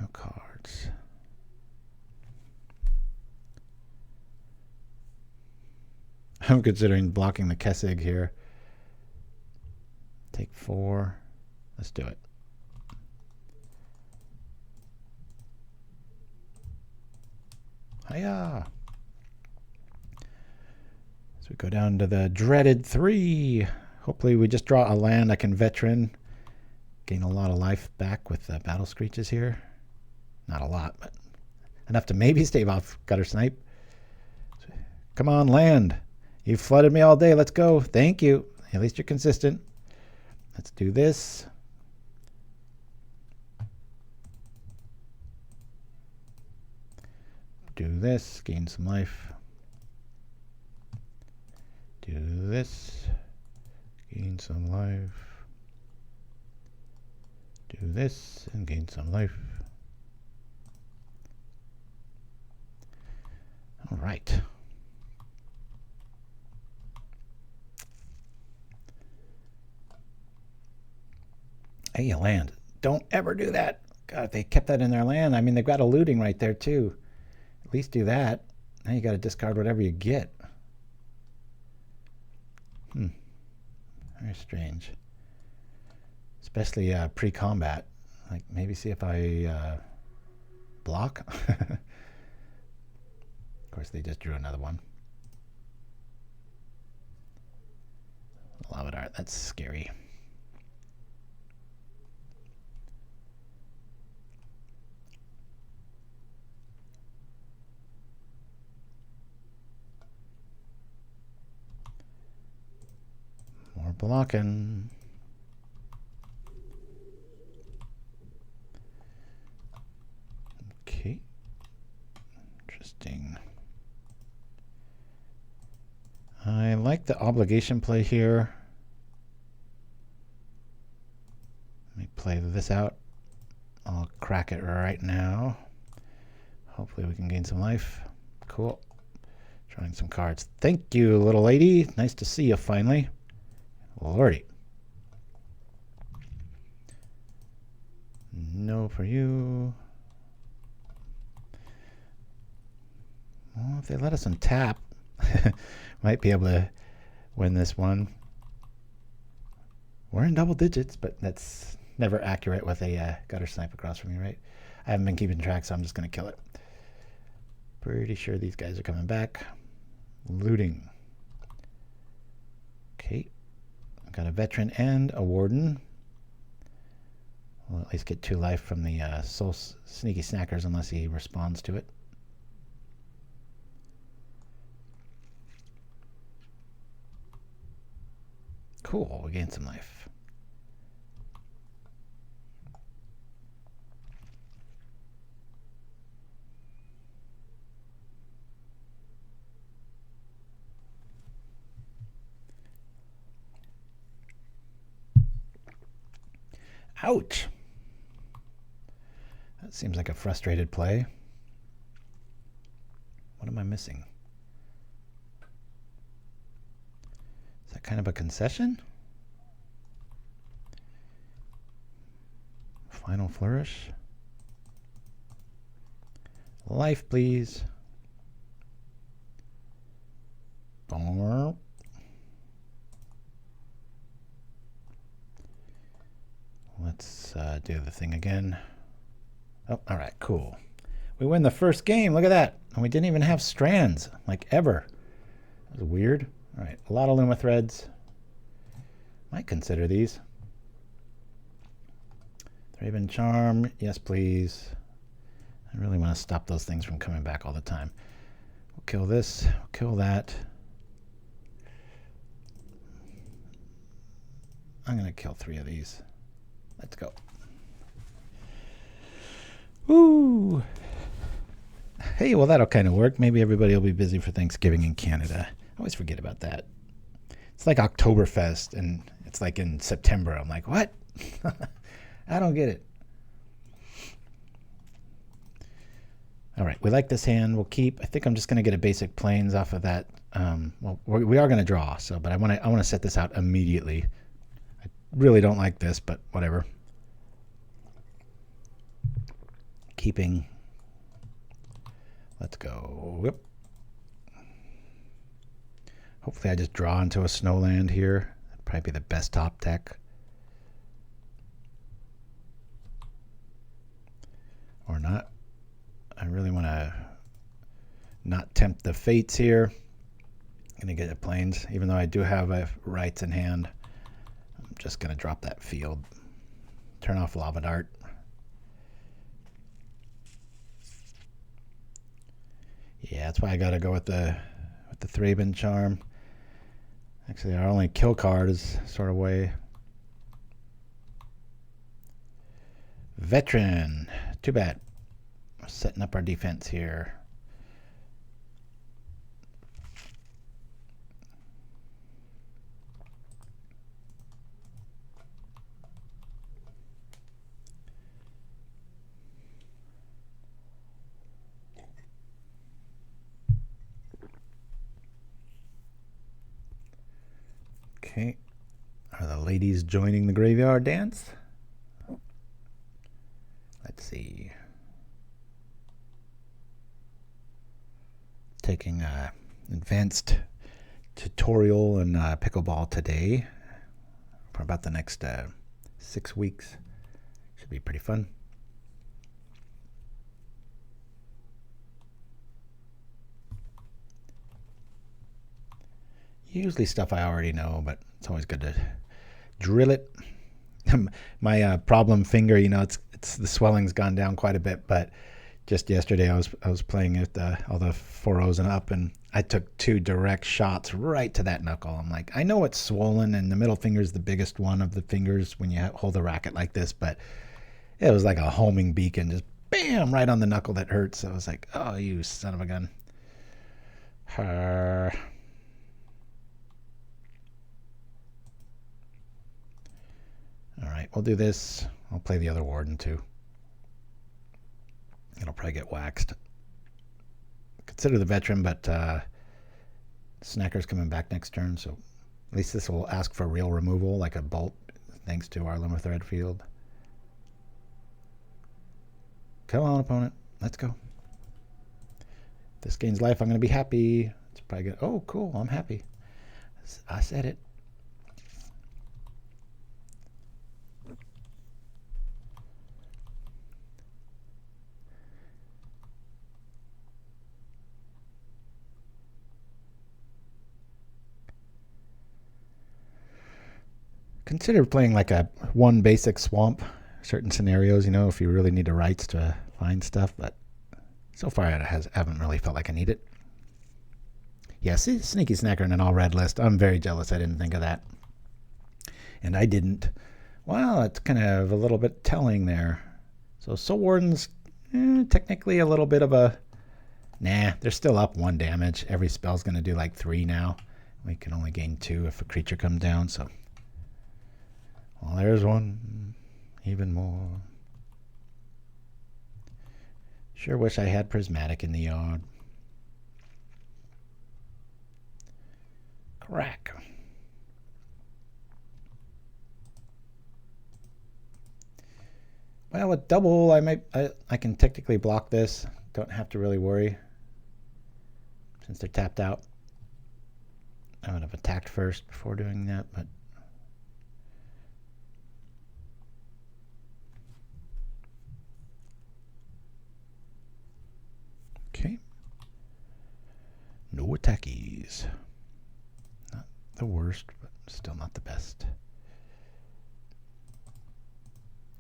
No cards. I'm considering blocking the Kessig here. Take 4. Let's do it. Hiya! So we go down to the dreaded 3. Hopefully we just draw a land I can veteran. Gain a lot of life back with the Battle Screeches here. Not a lot, but enough to maybe stave off Gutter Snipe. Come on, land. You've flooded me all day. Let's go. Thank you. At least you're consistent. Let's do this. Do this, gain some life. Do this, gain some life. Do this and gain some life. All right. Hey, you land. Don't ever do that. God, if they kept that in their land, I mean, they've got a looting right there, too. At least do that. Now you got to discard whatever you get. Very strange. Especially pre-combat. Like, maybe see if I block. Of course, they just drew another one. Love it, art. That's scary. More blocking. Okay. Interesting. I like the obligation play here. Let me play this out. I'll crack it right now. Hopefully we can gain some life. Cool. Drawing some cards. Thank you, little lady. Nice to see you finally. Lordy. No for you. Well, if they let us untap, might be able to win this one. We're in double digits, but that's never accurate with a gutter snipe across from me, right? I haven't been keeping track, so I'm just going to kill it. Pretty sure these guys are coming back. Looting. Okay. I've got a veteran and a warden. We'll at least get 2 life from the soul sneaky snackers unless he responds to it. Cool, we gained some life. Ouch! That seems like a frustrated play. What am I missing? Is that kind of a concession? Final flourish. Life, please. Boom. Let's do the thing again. Oh, all right, cool. We win the first game. Look at that. And we didn't even have strands, like ever. That was weird. All right, a lot of Lumithreads. Might consider these. Thraben Charm, yes please. I really want to stop those things from coming back all the time. We'll kill this, we'll kill that. I'm going to kill 3 of these. Let's go. Woo! Hey, well that'll kind of work. Maybe everybody will be busy for Thanksgiving in Canada. I always forget about that. It's like Oktoberfest, and it's like in September. I'm like, what? I don't get it. All right, we like this hand. We'll keep. I think I'm just going to get a basic plains off of that. Well, we are going to draw. So, but I want to set this out immediately. I really don't like this, but whatever. Keeping. Let's go. Whoop. Hopefully, I just draw into a snowland here. That'd probably be the best top deck. Or not. I really want to not tempt the fates here. I'm going to get a plains, even though I do have a rights in hand. I'm just going to drop that field. Turn off Lava Dart. Yeah, that's why I got to go with the Thraben Charm. Actually, our only kill card is sort of way. Veteran. Too bad. We're setting up our defense here. Okay. Are the ladies joining the graveyard dance? Let's see. Taking a advanced tutorial in pickleball today for about the next 6 weeks. Should be pretty fun. Usually stuff I already know, but it's always good to drill it. My problem finger, you know, it's the swelling's gone down quite a bit, but just yesterday I was playing at all the 4-0s and up, and I took 2 direct shots right to that knuckle. I'm like, I know it's swollen, and the middle finger is the biggest one of the fingers when you hold a racket like this, but it was like a homing beacon, just bam, right on the knuckle that hurts. So I was like, oh, you son of a gun. All right, we'll do this. I'll play the other Warden too. It'll probably get waxed. Consider the Veteran, but Snacker's coming back next turn, so at least this will ask for real removal, like a bolt, thanks to our Lumithread Field. Come on, opponent. Let's go. If this gains life, I'm going to be happy. It's probably good. Oh, cool. I'm happy. I said it. Consider playing like a 1 basic swamp, certain scenarios, you know, if you really need the rights to find stuff, but so far I haven't really felt like I need it. Yeah, see, Sneaky Snacker in an all-red list. I'm very jealous I didn't think of that. And I didn't. Well, it's kind of a little bit telling there. So Soul Warden's technically a little bit of a... Nah, they're still up 1 damage. Every spell's going to do like 3 now. We can only gain 2 if a creature comes down, so... Well, there's 1. Even more. Sure wish I had Prismatic in the yard. Crack. Well, with double, I can technically block this. Don't have to really worry. Since they're tapped out. I would have attacked first before doing that, but... Okay. No attackies. Not the worst, but still not the best.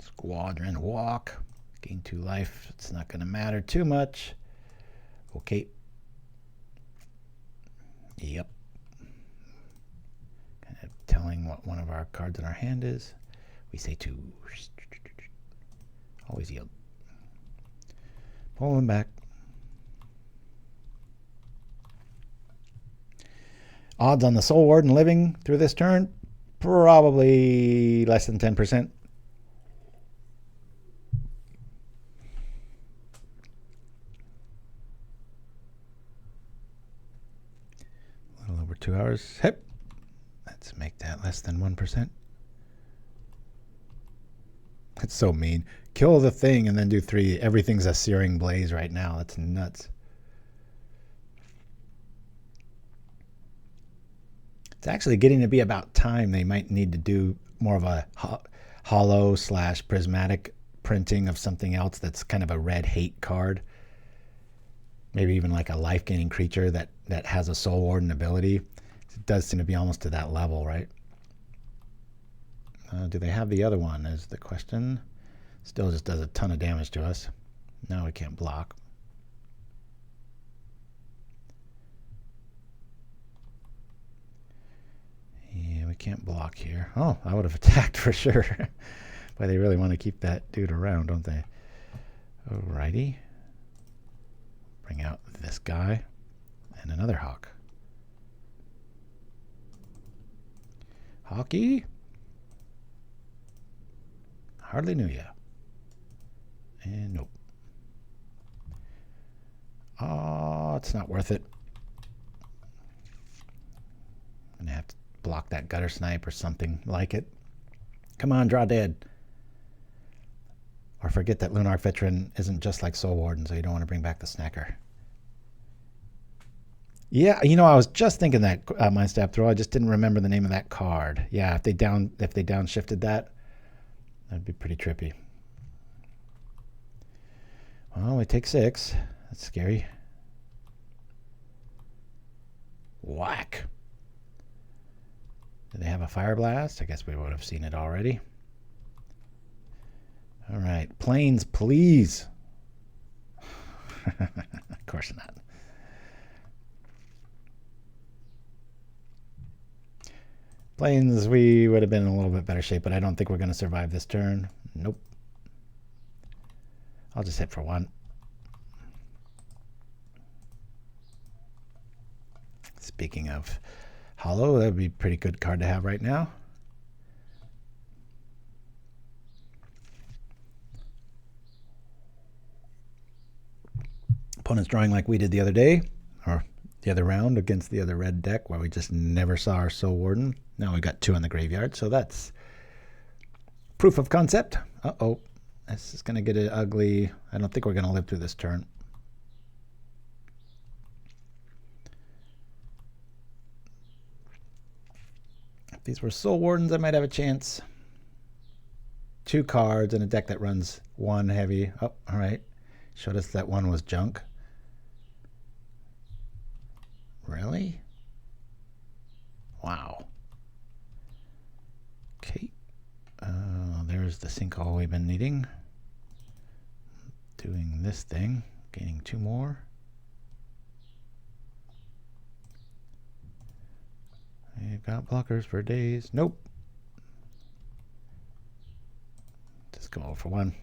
Squadron Hawk. Gain 2 life. It's not going to matter too much. Okay. Yep. Kind of telling what one of our cards in our hand is. We say 2. Always yield. Pull them back. Odds on the Soul Warden living through this turn? Probably less than 10%. A little over 2 hours. Hip. Let's make that less than 1%. That's so mean. Kill the thing and then do 3. Everything's a searing blaze right now. That's nuts. It's actually getting to be about time they might need to do more of a hollow / prismatic printing of something else that's kind of a red hate card. Maybe even like a life-gaining creature that has a Soul Warden ability. It does seem to be almost to that level, right? Do they have the other one is the question. Still just does a ton of damage to us. Now we can't block. Yeah, we can't block here. Oh, I would have attacked for sure. But they really want to keep that dude around, don't they? Alrighty. Bring out this guy and another hawk. Hawky? Hardly knew ya. And nope. Oh, it's not worth it. I'm gonna have to block block that gutter snipe or something like it. Come on, draw dead. Or forget that Lunarch Veteran isn't just like Soul Warden, so you don't want to bring back the snacker. Yeah, you know, I was just thinking that Mind Stab Throw. I just didn't remember the name of that card. Yeah, if they downshifted that, that'd be pretty trippy. Well, we take 6. That's scary. Whack. Do they have a Fire Blast? I guess we would have seen it already. All right, Plains, please. Of course not. Plains, we would have been in a little bit better shape, but I don't think we're going to survive this turn. Nope. I'll just hit for 1. Speaking of hollow, that would be a pretty good card to have right now. Opponent's drawing like we did the other day, or the other round against the other red deck where we just never saw our Soul Warden. Now we got 2 in the graveyard, so that's proof of concept. Uh-oh. This is going to get it ugly. I don't think we're going to live through this turn. If these were Soul Wardens, I might have a chance. 2 cards in a deck that runs 1 heavy. Oh, all right. Showed us that 1 was junk. Really? Wow. Okay. There's the sinkhole we've been needing. Doing this thing. Gaining 2 more. We've got blockers for days. Nope. Just go for 1.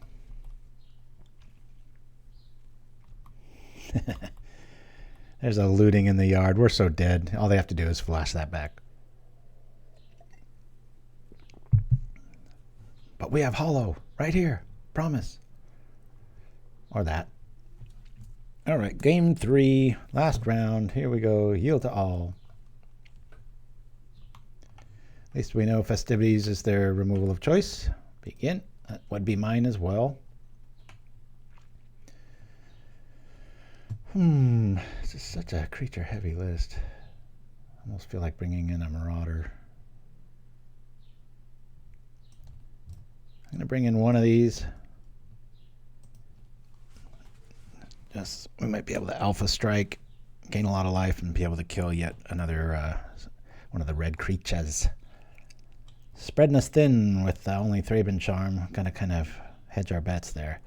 There's a looting in the yard. We're so dead. All they have to do is flash that back. But we have hollow right here. Promise. Or that. All right. Game 3. Last round. Here we go. Yield to all. At least we know festivities is their removal of choice. Begin. That would be mine as well. This is such a creature-heavy list. I almost feel like bringing in a Marauder. I'm going to bring in one of these. Just, we might be able to Alpha Strike, gain a lot of life, and be able to kill yet another one of the red creatures. Spreading us thin with only Thraben Charm. Gonna kind of hedge our bets there.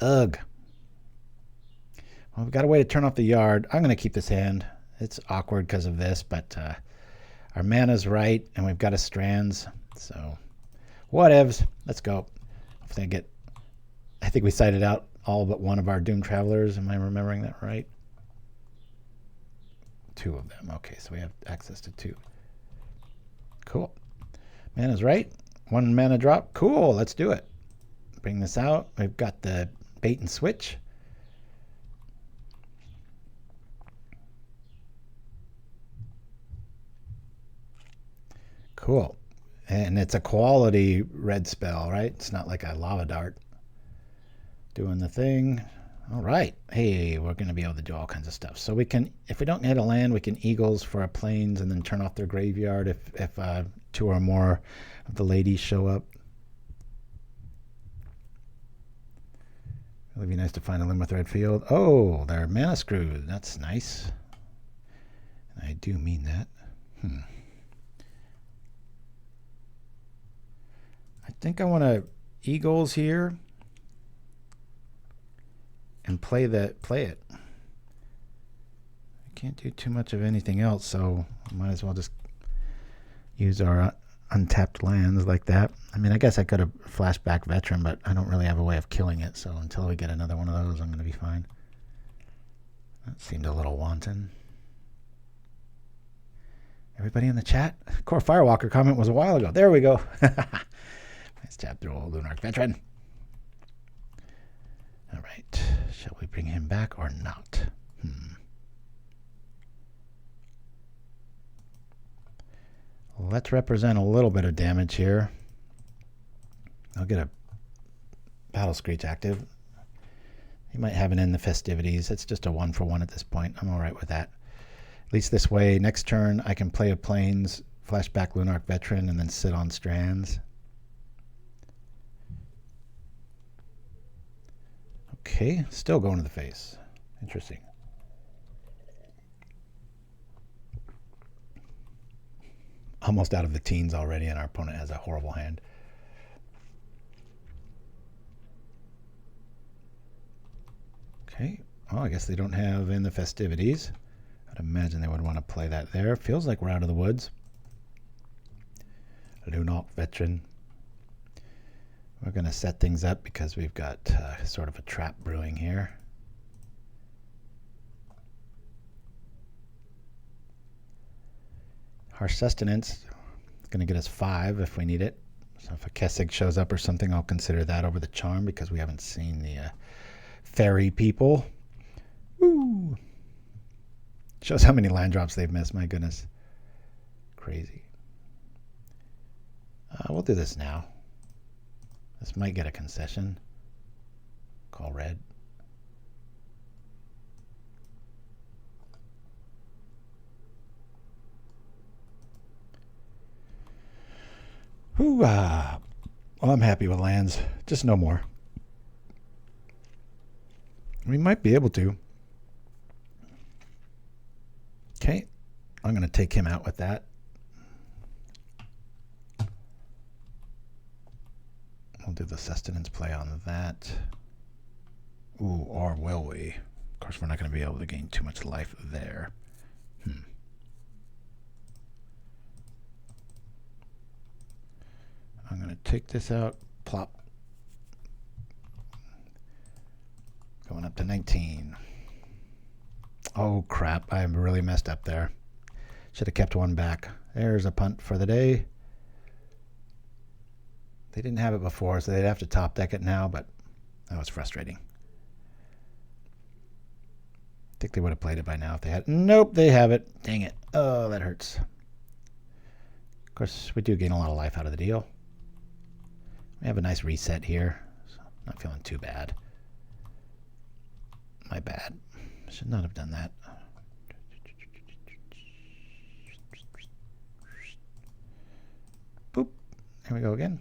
Ugh. Well, we've got a way to turn off the yard. I'm going to keep this hand. It's awkward because of this, but our mana's right, and we've got a Strands. So, whatevs. Let's go. Hopefully I think we cited out all but one of our Doom Travelers. Am I remembering that right? 2 of them. Okay, so we have access to 2. Cool. Mana's right. 1 mana drop. Cool. Let's do it. Bring this out. We've got the bait and switch. Cool. And it's a quality red spell, right? It's not like a lava dart. Doing the thing. All right. Hey, we're going to be able to do all kinds of stuff. So we can, if we don't get a land, we can Eagles for our Plains and then turn off their graveyard if 2 or more of the ladies show up. It would be nice to find a Lumithread Field. Oh, they're mana screwed. That's nice. And I do mean that. I think I want to Eagles here and play it. I can't do too much of anything else, so I might as well just use our untapped lands like that. I mean, I guess I could have flashback Veteran, but I don't really have a way of killing it, so until we get another one of those, I'm going to be fine. That seemed a little wanton. Everybody in the chat? Core Firewalker comment was a while ago. There we go. Nice tap through old Lunarch Veteran. All right. Shall we bring him back or not? Let's represent a little bit of damage here. I'll get a Battle Screech active. He might have an End the Festivities. It's just a 1-for-1 at this point. I'm all right with that. At least this way, next turn, I can play a Plains, flashback Lunarch Veteran, and then sit on Strands. Okay, still going to the face. Interesting. Almost out of the teens already, and our opponent has a horrible hand. Okay. Oh, I guess they don't have in the festivities. I'd imagine they would want to play that there. Feels like we're out of the woods. Lunarch Veteran. We're going to set things up because we've got sort of a trap brewing here. Harsh Sustenance is going to get us 5 if we need it. So if a Kessig shows up or something, I'll consider that over the charm because we haven't seen the fairy people. Woo! Shows how many land drops they've missed. My goodness. Crazy. We'll do this now. This might get a concession. Call red. Well, I'm happy with lands. Just no more. We might be able to. Okay. I'm going to take him out with that. We'll do the sustenance play on that. Ooh, or will we? Of course, we're not going to be able to gain too much life there. I'm going to take this out. Plop. Going up to 19. Oh, crap. I really messed up there. Should have kept one back. There's a punt for the day. They didn't have it before, so they'd have to top deck it now, but that was frustrating. I think they would have played it by now if they had. Nope, they have it. Dang it. Oh, that hurts. Of course, we do gain a lot of life out of the deal. We have a nice reset here, so not feeling too bad. My bad. Should not have done that. Boop. Here we go again.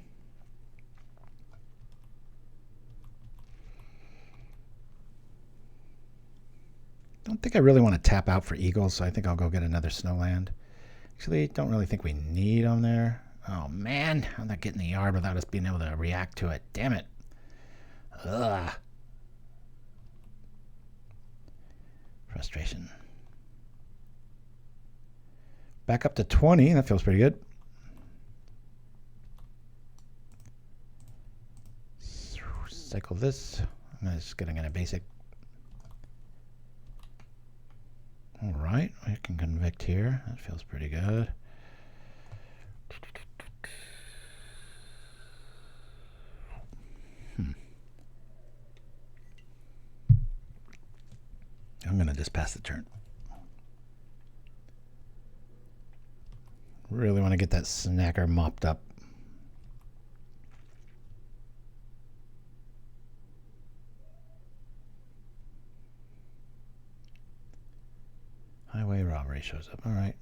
Don't think I really want to tap out for eagles, so I think I'll go get another snowland. Actually, don't really think we need them there. Oh, man. I'm not getting the yard without us being able to react to it. Damn it. Ugh. Frustration. Back up to 20. That feels pretty good. Cycle this. I'm just getting in a basic. All right. We can convict here. That feels pretty good. I'm going to just pass the turn. Really want to get that snacker mopped up. Highway robbery shows up. All right.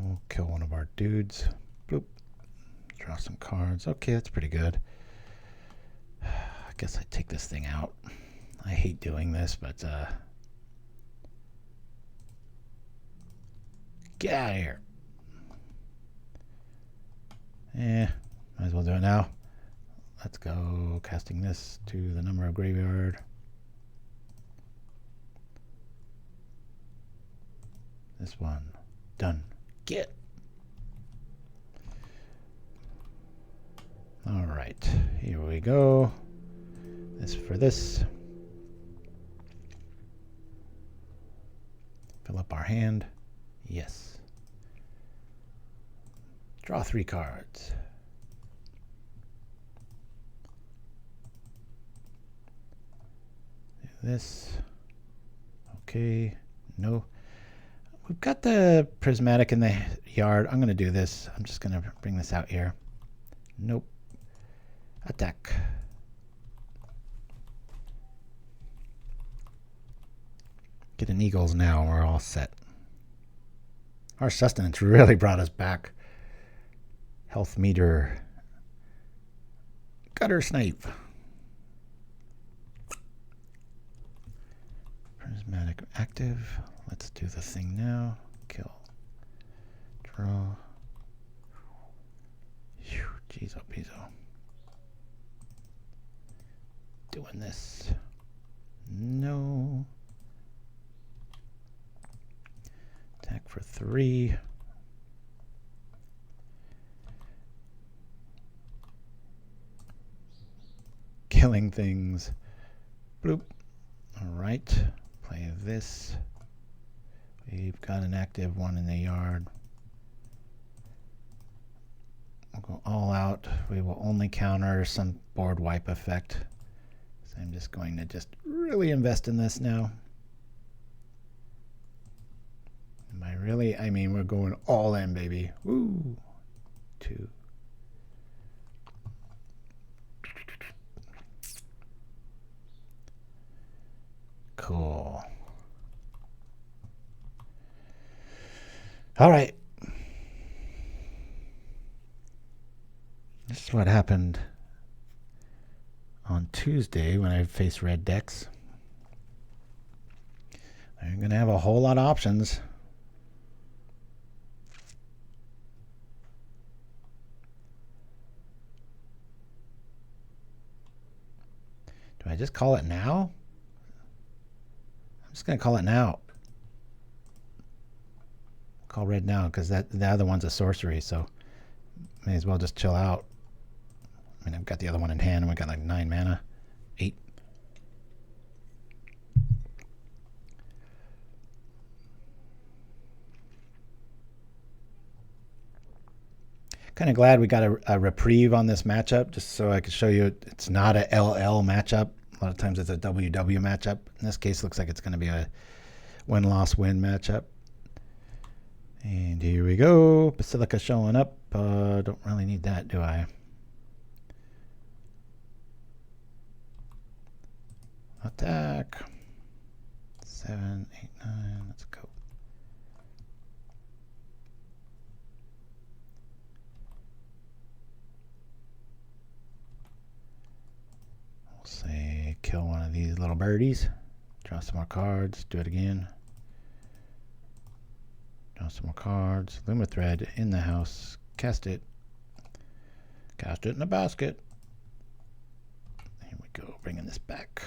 We'll kill one of our dudes. Bloop. Draw some cards. Okay, that's pretty good. I guess I take this thing out. I hate doing this, but get out of here. Might as well do it now. Let's go casting this to the number of graveyard. This one. Done. Get. All right. Here we go. This for this. Fill up our hand. Yes. Draw 3 cards. this. Okay, no. We've got the prismatic in the yard. I'm going to do this. I'm just going to bring this out here. Nope. Attack. Get an eagles now. We're all set. Harsh Sustenance really brought us back. Health meter. Gutter snipe. Prismatic active. Let's do the thing now. Kill. Draw. Whew, jeez, oh, peas, oh. Doing this. No. Attack for 3. Killing things. Bloop. All right. Play this. We've got an active one in the yard. We'll go all out. We will only counter some board wipe effect. So I'm just going to just really invest in this now. Am I really? I mean, we're going all in, baby. Woo. 2. Cool. All right. This is what happened on Tuesday when I faced red decks. They're going to have a whole lot of options. Do I just call it now? I'm just going to call it now. Call red now because the other one's a sorcery, so may as well just chill out. I mean, I've got the other one in hand, and we got like 9 mana. 8. Kind of glad we got a reprieve on this matchup, just so I could show you it's not a LL matchup. A lot of times it's a WW matchup. In this case, it looks like it's going to be a win-loss-win matchup. And here we go. Basilica showing up. Don't really need that, do I? Attack. 7, 8, 9. Let's go. We'll say kill one of these little birdies. Draw some more cards. Do it again. Draw some more cards. Lumithread in the house. Cast it. Cast it in the basket. Here we go. Bringing this back.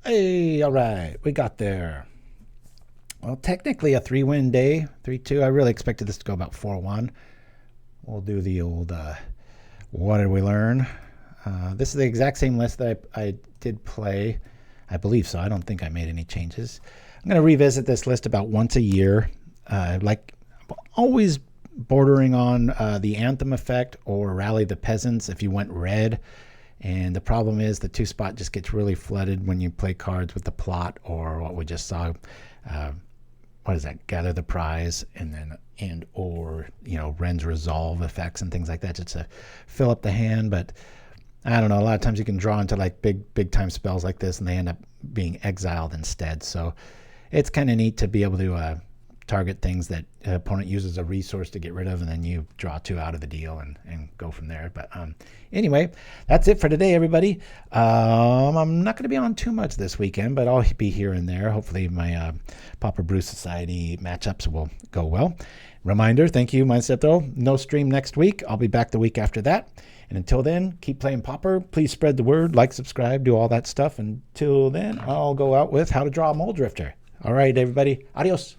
Hey, all right. We got there. Well, technically a 3-win day. 3-2. I really expected this to go about 4-1. We'll do the old, what did we learn? This is the exact same list that I did play. I believe so. I don't think I made any changes. I'm going to revisit this list about once a year. Like always bordering on the Anthem effect or Rally the Peasants if you went red. And the problem is the 2-spot just gets really flooded when you play cards with the plot or what we just saw. What is that? Gather the prize and or Ren's Resolve effects and things like that just to fill up the hand. But I don't know. A lot of times you can draw into like big time spells like this and they end up being exiled instead. So it's kind of neat to be able to target things that an opponent uses a resource to get rid of, and then you draw 2 out of the deal and go from there. But anyway, that's it for today, everybody. I'm not going to be on too much this weekend, but I'll be here and there. Hopefully my Pauper Brew Society matchups will go well. Reminder, thank you, Mindset Throw. No stream next week. I'll be back the week after that. And until then, keep playing Pauper. Please spread the word, like, subscribe, do all that stuff. Until then, I'll go out with How to Draw a Mole Drifter. All right, everybody. Adios.